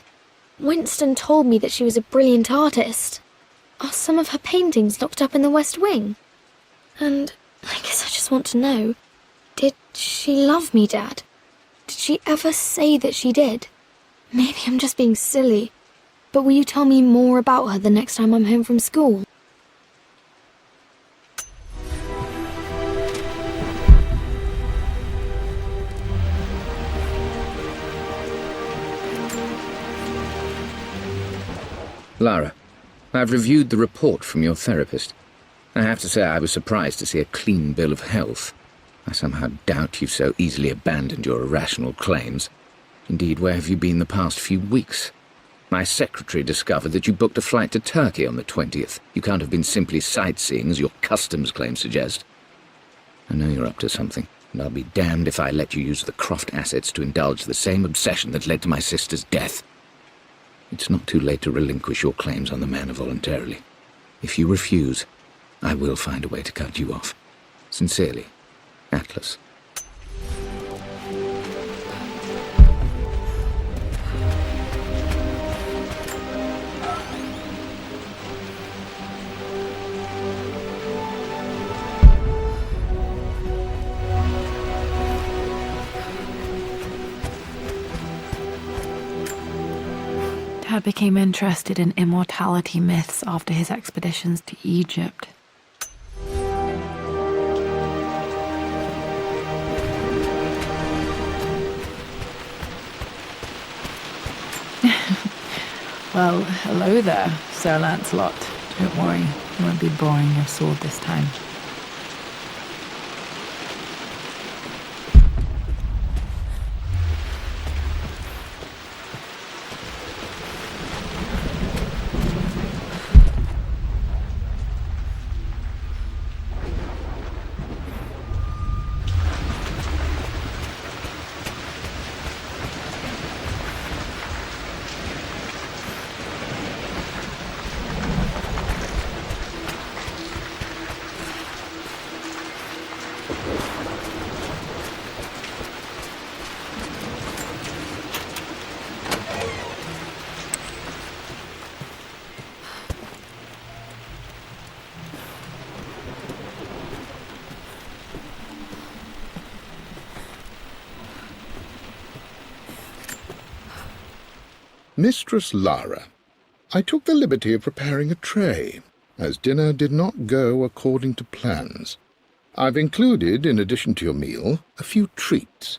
Winston told me that she was a brilliant artist. Are some of her paintings locked up in the West Wing? And I guess I just want to know, did she love me, Dad? Did she ever say that she did? Maybe I'm just being silly, but will you tell me more about her the next time I'm home from school? Lara, I've reviewed the report from your therapist. I have to say I was surprised to see a clean bill of health. I somehow doubt you've so easily abandoned your irrational claims. Indeed, where have you been the past few weeks? My secretary discovered that you booked a flight to Turkey on the 20th. You can't have been simply sightseeing, as your customs claims suggest. I know you're up to something, and I'll be damned if I let you use the Croft assets to indulge the same obsession that led to my sister's death. It's not too late to relinquish your claims on the manor voluntarily. If you refuse, I will find a way to cut you off. Sincerely, Atlas. Dad became interested in immortality myths after his expeditions to Egypt. Well, hello there, Sir Lancelot. Don't worry, you won't be borrowing your sword this time. Mistress Lara, I took the liberty of preparing a tray, as dinner did not go according to plans. I've included, in addition to your meal, a few treats.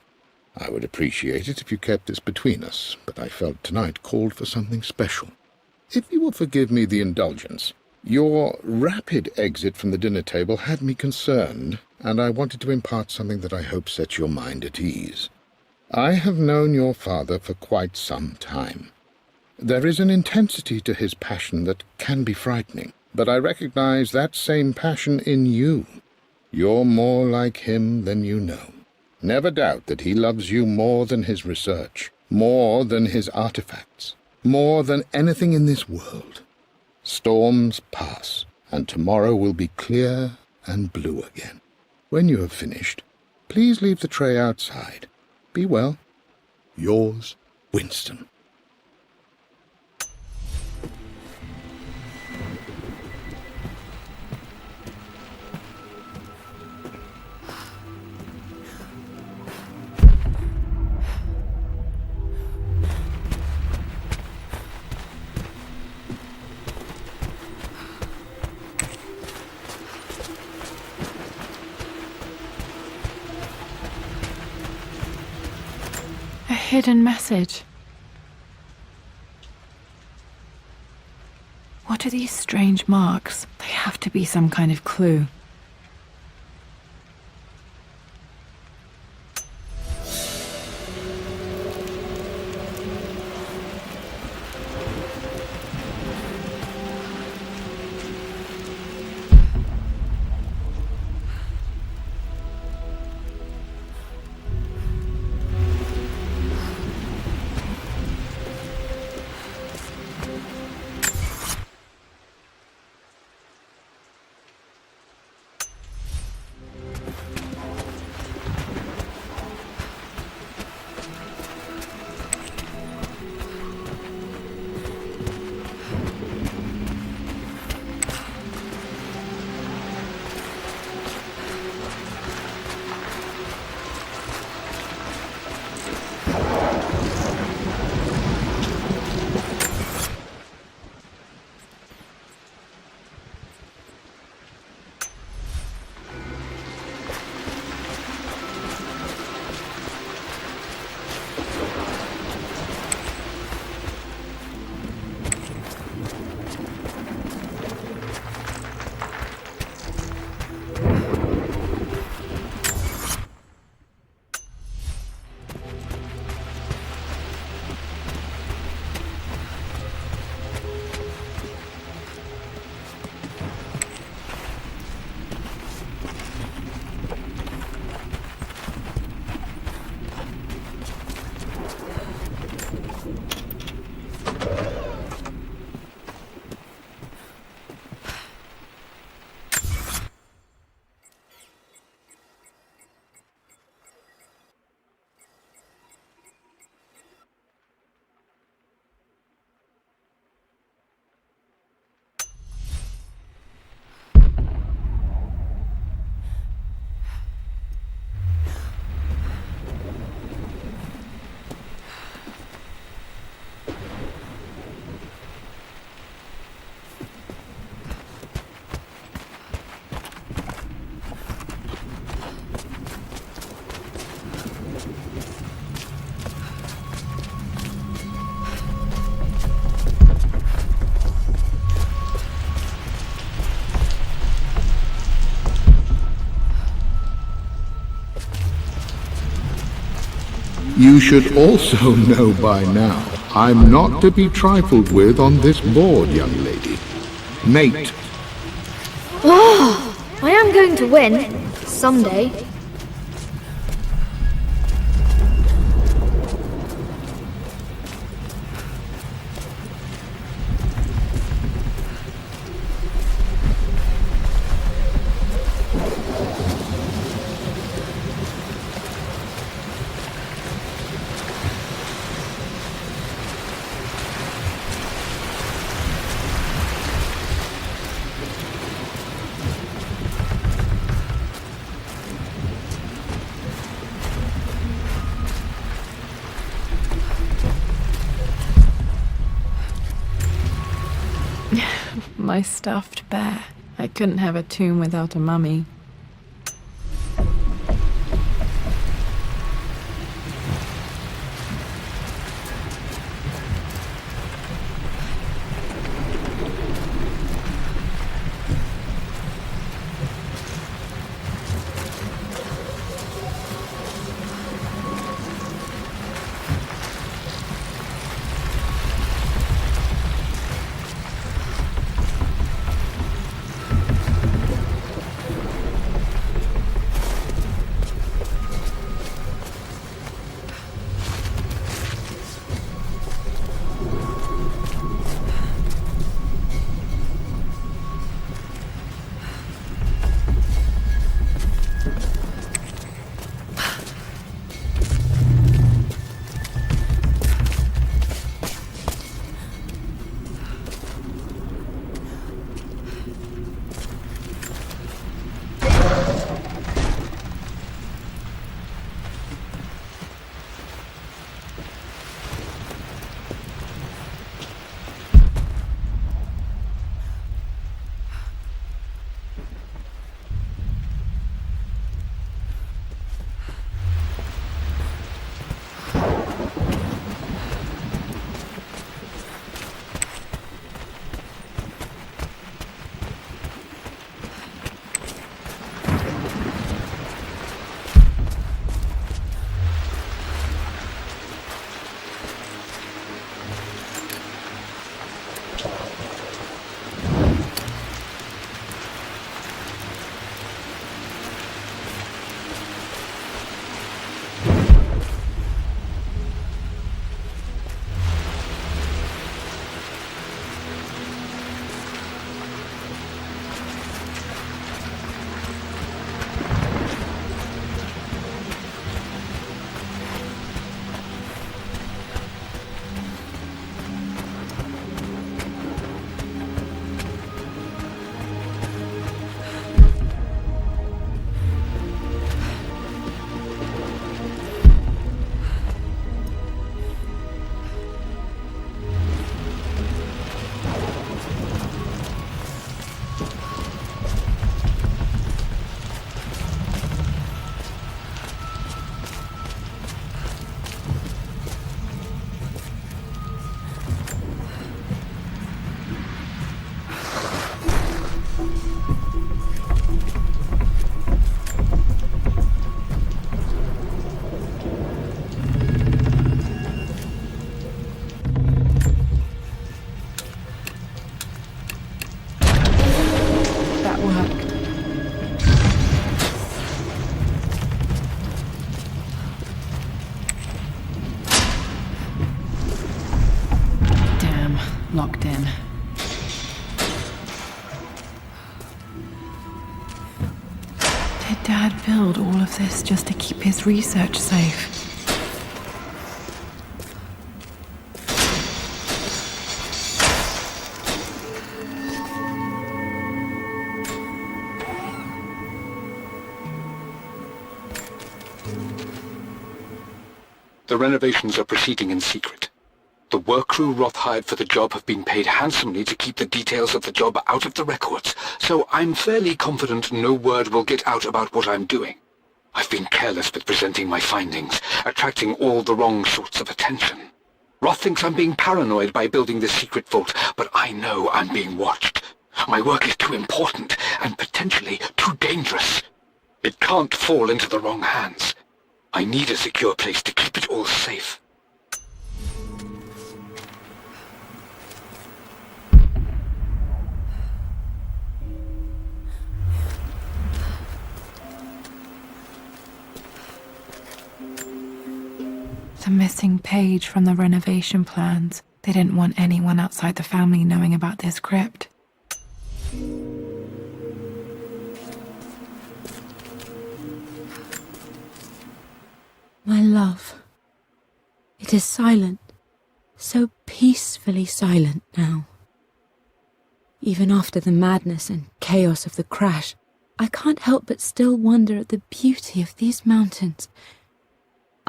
I would appreciate it if you kept this between us, but I felt tonight called for something special. If you will forgive me the indulgence, your rapid exit from the dinner table had me concerned, and I wanted to impart something that I hope sets your mind at ease. I have known your father for quite some time. There is an intensity to his passion that can be frightening, but I recognize that same passion in you. You're more like him than you know. Never doubt that he loves you more than his research, more than his artifacts, more than anything in this world. Storms pass, and tomorrow will be clear and blue again. When you have finished, please leave the tray outside. Be well. Yours, Winston. Hidden message. What are these strange marks? They have to be some kind of clue. You should also know by now, I'm not to be trifled with on this board, young lady. Mate. Oh, I am going to win. Someday. My stuffed bear. I couldn't have a tomb without a mummy. Locked in. Did Dad build all of this just to keep his research safe? The renovations are proceeding in secret. The work crew Roth hired for the job have been paid handsomely to keep the details of the job out of the records, so I'm fairly confident no word will get out about what I'm doing. I've been careless with presenting my findings, attracting all the wrong sorts of attention. Roth thinks I'm being paranoid by building this secret vault, but I know I'm being watched. My work is too important and potentially too dangerous. It can't fall into the wrong hands. I need a secure place to keep it all safe. The missing page from the renovation plans. They didn't want anyone outside the family knowing about this crypt. My love, it is silent, so peacefully silent now. Even after the madness and chaos of the crash, I can't help but still wonder at the beauty of these mountains.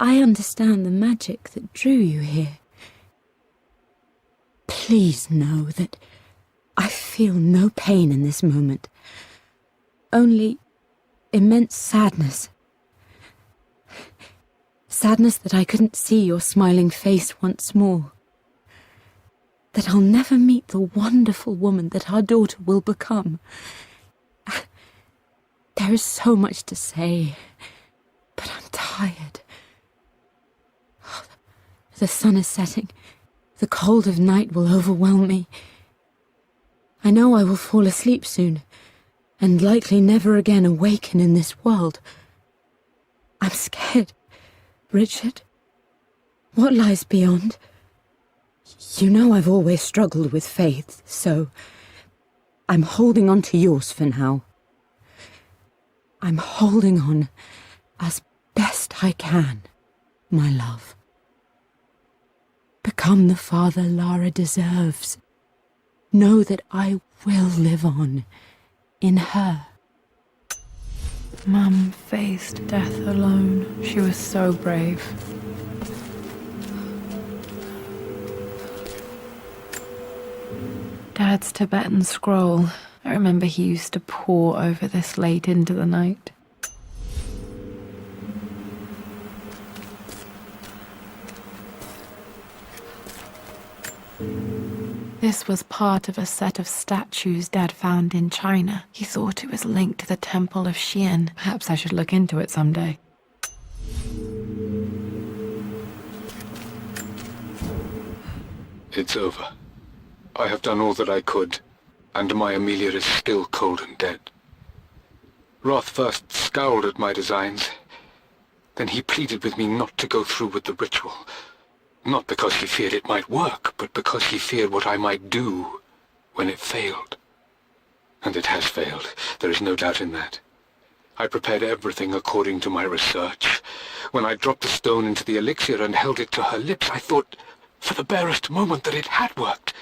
I understand the magic that drew you here. Please know that I feel no pain in this moment, only immense sadness. Sadness that I couldn't see your smiling face once more. That I'll never meet the wonderful woman that our daughter will become. There is so much to say, but I'm tired. The sun is setting. The cold of night will overwhelm me. I know I will fall asleep soon, and likely never again awaken in this world. I'm scared. Richard, what lies beyond? You know I've always struggled with faith, so I'm holding on to yours for now. I'm holding on as best I can, my love. Become the father Lara deserves. Know that I will live on in her. Mum faced death alone. She was so brave. Dad's Tibetan scroll. I remember he used to pore over this late into the night. This was part of a set of statues Dad found in China. He thought it was linked to the Temple of Xian. Perhaps I should look into it someday. It's over. I have done all that I could, and my Amelia is still cold and dead. Roth first scowled at my designs. Then he pleaded with me not to go through with the ritual. Not because he feared it might work, but because he feared what I might do when it failed. And it has failed. There is no doubt in that. I prepared everything according to my research. When I dropped the stone into the elixir and held it to her lips, I thought for the barest moment that it had worked.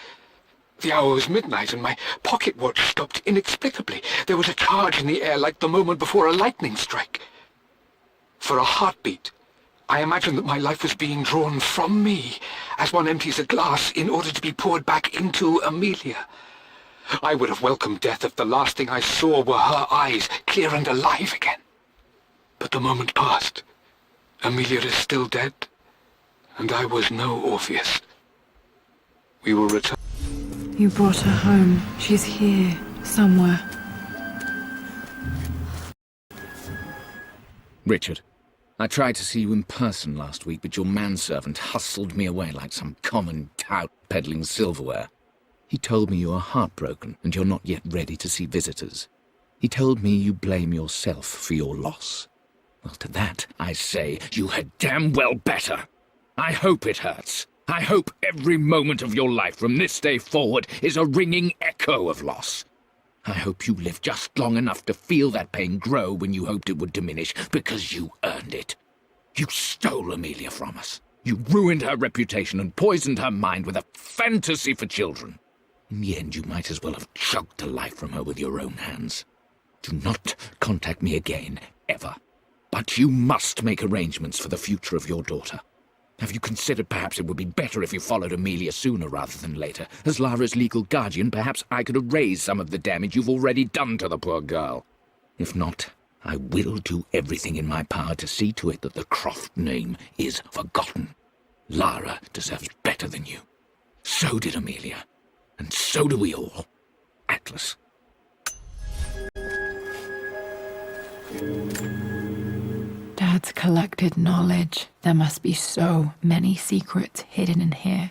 The hour was midnight and my pocket watch stopped inexplicably. There was a charge in the air like the moment before a lightning strike. For a heartbeat, I imagined that my life was being drawn from me, as one empties a glass in order to be poured back into Amelia. I would have welcomed death if the last thing I saw were her eyes, clear and alive again. But the moment passed. Amelia is still dead, and I was no Orpheus. We will return. You brought her home. She's here, somewhere. Richard, I tried to see you in person last week, but your manservant hustled me away like some common tout peddling silverware. He told me you are heartbroken and you're not yet ready to see visitors. He told me you blame yourself for your loss. Well, to that I say you had damn well better. I hope it hurts. I hope every moment of your life from this day forward is a ringing echo of loss. I hope you live just long enough to feel that pain grow when you hoped it would diminish, because you earned it. You stole Amelia from us. You ruined her reputation and poisoned her mind with a fantasy for children. In the end, you might as well have choked the life from her with your own hands. Do not contact me again, ever. But you must make arrangements for the future of your daughter. Have you considered perhaps it would be better if you followed Amelia sooner rather than later? As Lara's legal guardian, perhaps I could erase some of the damage you've already done to the poor girl. If not, I will do everything in my power to see to it that the Croft name is forgotten. Lara deserves better than you. So did Amelia. And so do we all. Atlas. Dad Dad's collected knowledge. There must be so many secrets hidden in here.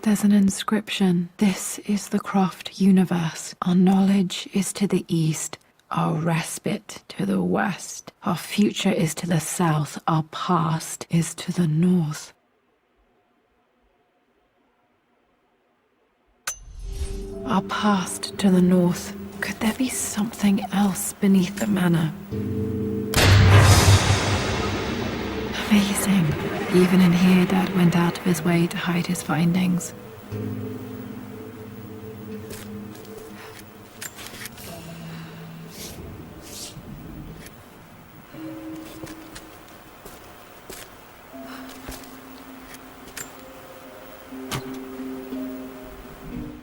There's an inscription. This is the Croft universe. Our knowledge is to the east, our respite to the west. Our future is to the south, our past is to the north. Our past to the north. Could there be something else beneath the manor? Amazing. Even in here, Dad went out of his way to hide his findings.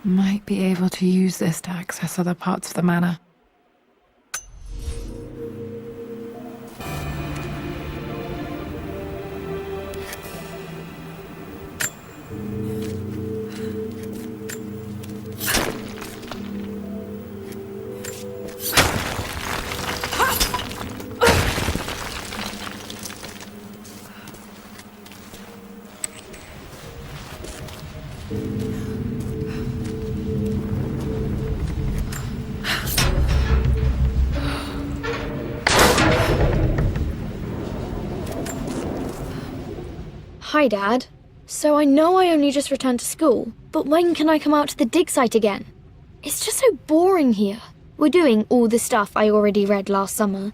Might be able to use this to access other parts of the manor. Hi, Dad. So I know I only just returned to school, but when can I come out to the dig site again? It's just so boring here. We're doing all the stuff I already read last summer.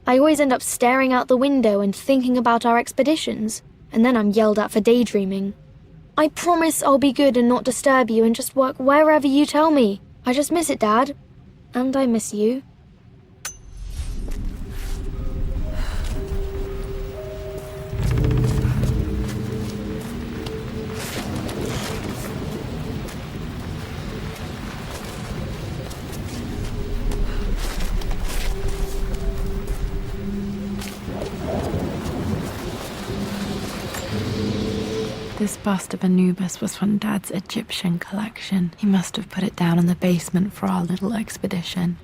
I always end up staring out the window and thinking about our expeditions, and then I'm yelled at for daydreaming. I promise I'll be good and not disturb you and just work wherever you tell me. I just miss it, Dad. And I miss you. This bust of Anubis was from Dad's Egyptian collection. He must have put it down in the basement for our little expedition.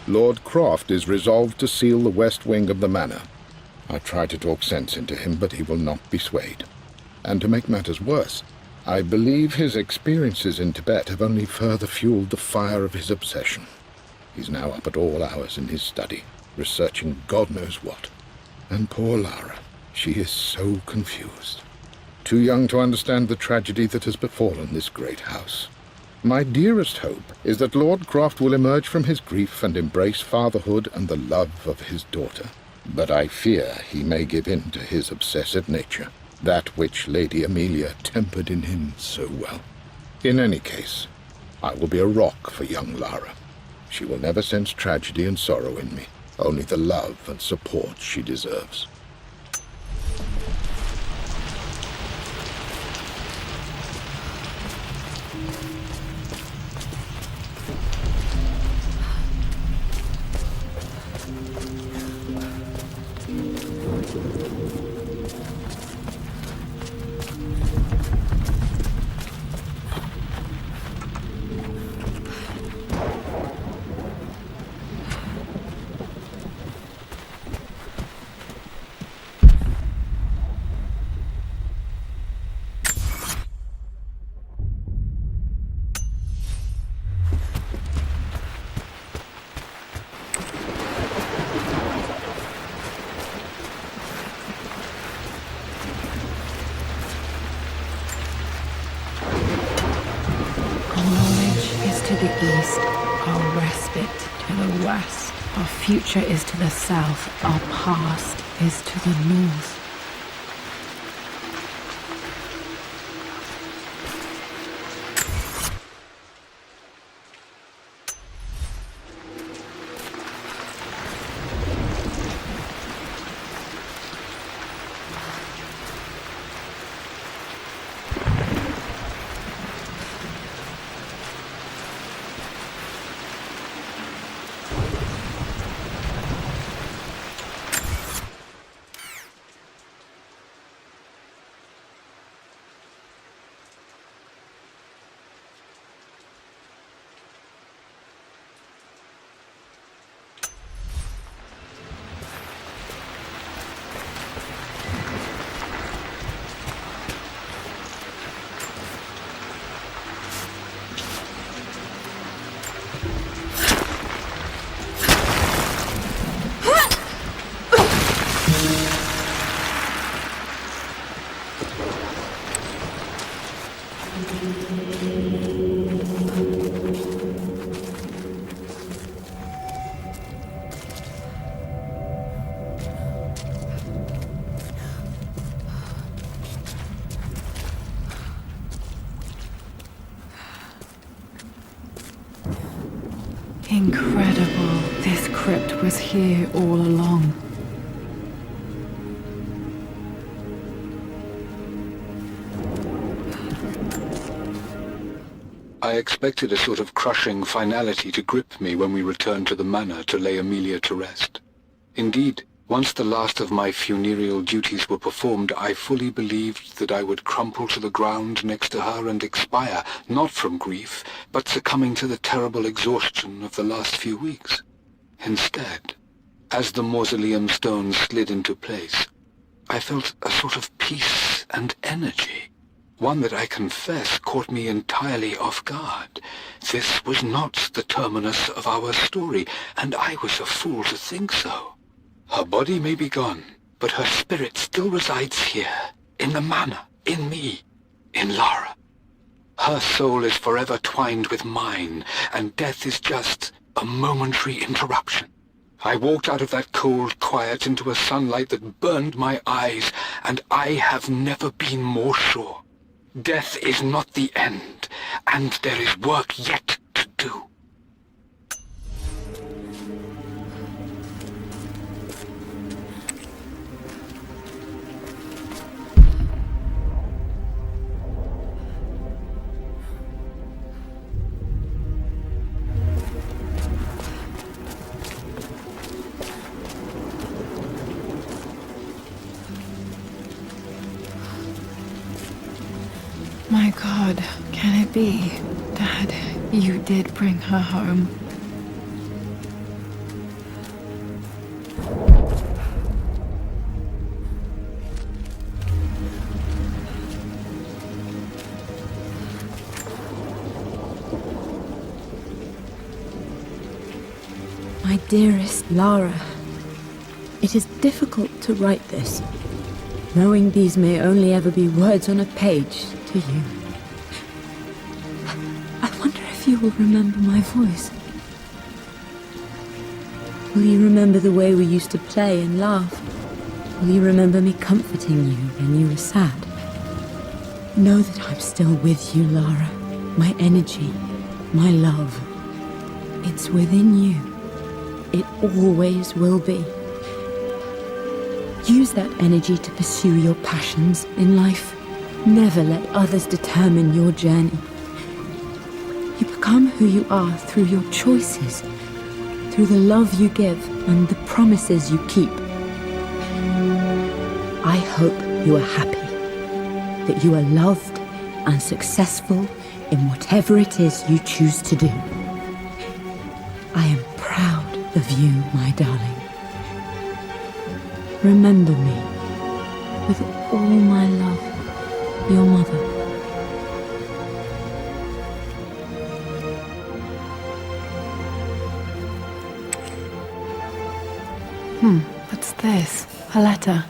Lord Croft is resolved to seal the west wing of the manor. I try to talk sense into him, but he will not be swayed. And to make matters worse, I believe his experiences in Tibet have only further fueled the fire of his obsession. He's now up at all hours in his study, researching God knows what. And poor Lara, she is so confused. Too young to understand the tragedy that has befallen this great house. My dearest hope is that Lord Croft will emerge from his grief and embrace fatherhood and the love of his daughter. But I fear he may give in to his obsessive nature, that which Lady Amelia tempered in him so well. In any case, I will be a rock for young Lara. She will never sense tragedy and sorrow in me, only the love and support she deserves. east, our respite to the west. Our future is to the south, our past is to the north. Incredible. This crypt was here all along. I expected a sort of crushing finality to grip me when we returned to the manor to lay Amelia to rest. Indeed, once the last of my funereal duties were performed, I fully believed that I would crumple to the ground next to her and expire, not from grief, but succumbing to the terrible exhaustion of the last few weeks. Instead, as the mausoleum stones slid into place, I felt a sort of peace and energy. One that I confess caught me entirely off guard. This was not the terminus of our story, and I was a fool to think so. Her body may be gone, but her spirit still resides here, in the manor, in me, in Lara. Her soul is forever twined with mine, and death is just a momentary interruption. I walked out of that cold quiet into a sunlight that burned my eyes, and I have never been more sure. Death is not the end, and there is work yet to do. My God, can it be? Dad, you did bring her home. My dearest Lara, it is difficult to write this, knowing these may only ever be words on a page to you. I wonder if you will remember my voice. Will you remember the way we used to play and laugh? Will you remember me comforting you when you were sad? Know that I'm still with you, Lara. My energy, my love. It's within you. It always will be. Use that energy to pursue your passions in life. Never let others determine your journey. You become who you are through your choices, through the love you give and the promises you keep. I hope you are happy, that you are loved and successful in whatever it is you choose to do. I am proud of you, my darling. Remember me with all my love. Your mother. What's this? A letter.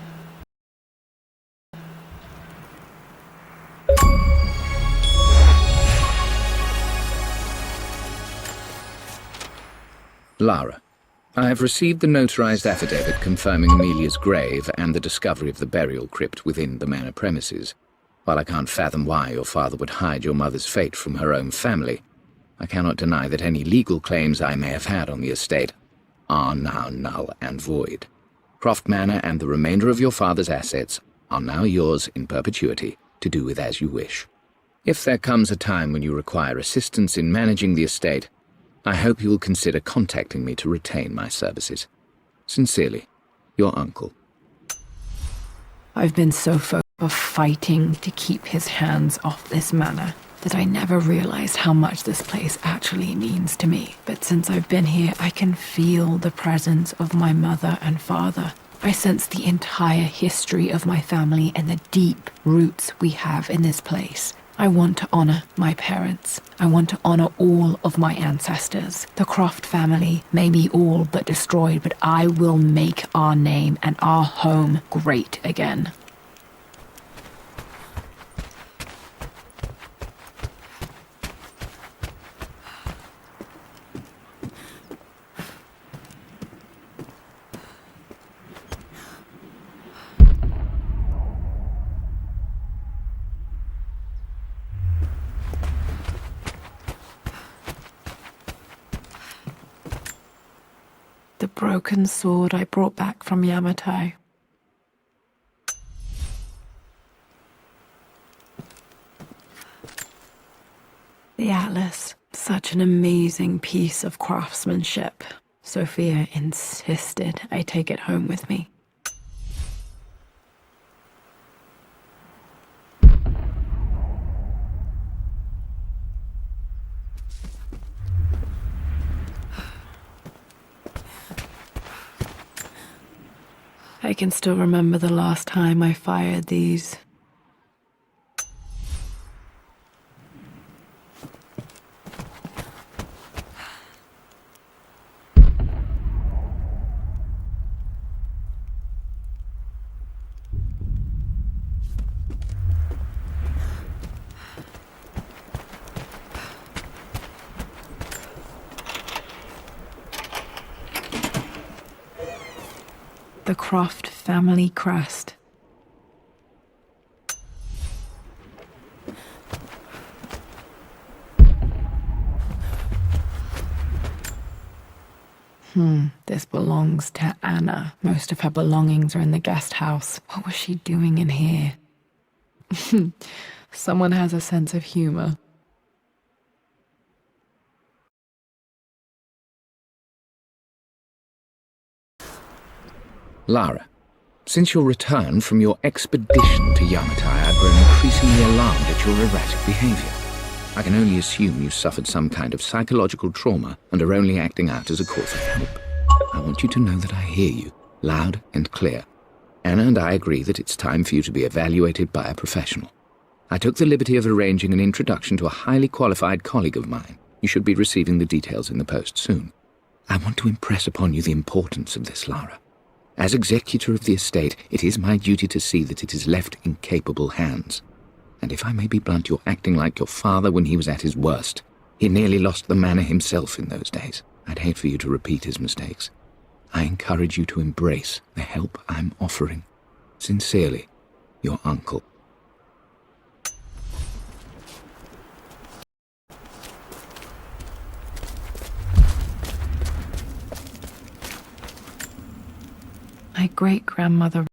Lara, I have received the notarized affidavit confirming Amelia's grave and the discovery of the burial crypt within the manor premises. While I can't fathom why your father would hide your mother's fate from her own family, I cannot deny that any legal claims I may have had on the estate are now null and void. Croft Manor and the remainder of your father's assets are now yours in perpetuity to do with as you wish. If there comes a time when you require assistance in managing the estate, I hope you will consider contacting me to retain my services. Sincerely, your uncle. I've been so focused on fighting to keep his hands off this manor that I never realized how much this place actually means to me. But since I've been here, I can feel the presence of my mother and father. I sense the entire history of my family and the deep roots we have in this place. I want to honor my parents. I want to honor all of my ancestors. The Croft family may be all but destroyed, but I will make our name and our home great again. The broken sword I brought back from Yamatai. The atlas, such an amazing piece of craftsmanship. Sophia insisted I take it home with me. I can still remember the last time I fired these. The Croft family crest. This belongs to Anna. Most of her belongings are in the guest house. What was she doing in here? Someone has a sense of humor. Lara, since your return from your expedition to Yamatai, I've grown increasingly alarmed at your erratic behavior. I can only assume you suffered some kind of psychological trauma and are only acting out as a cause of help. I want you to know that I hear you, loud and clear. Anna and I agree that it's time for you to be evaluated by a professional. I took the liberty of arranging an introduction to a highly qualified colleague of mine. You should be receiving the details in the post soon. I want to impress upon you the importance of this, Lara. As executor of the estate, it is my duty to see that it is left in capable hands. And if I may be blunt, you're acting like your father when he was at his worst. He nearly lost the manor himself in those days. I'd hate for you to repeat his mistakes. I encourage you to embrace the help I'm offering. Sincerely, your uncle. My great-grandmother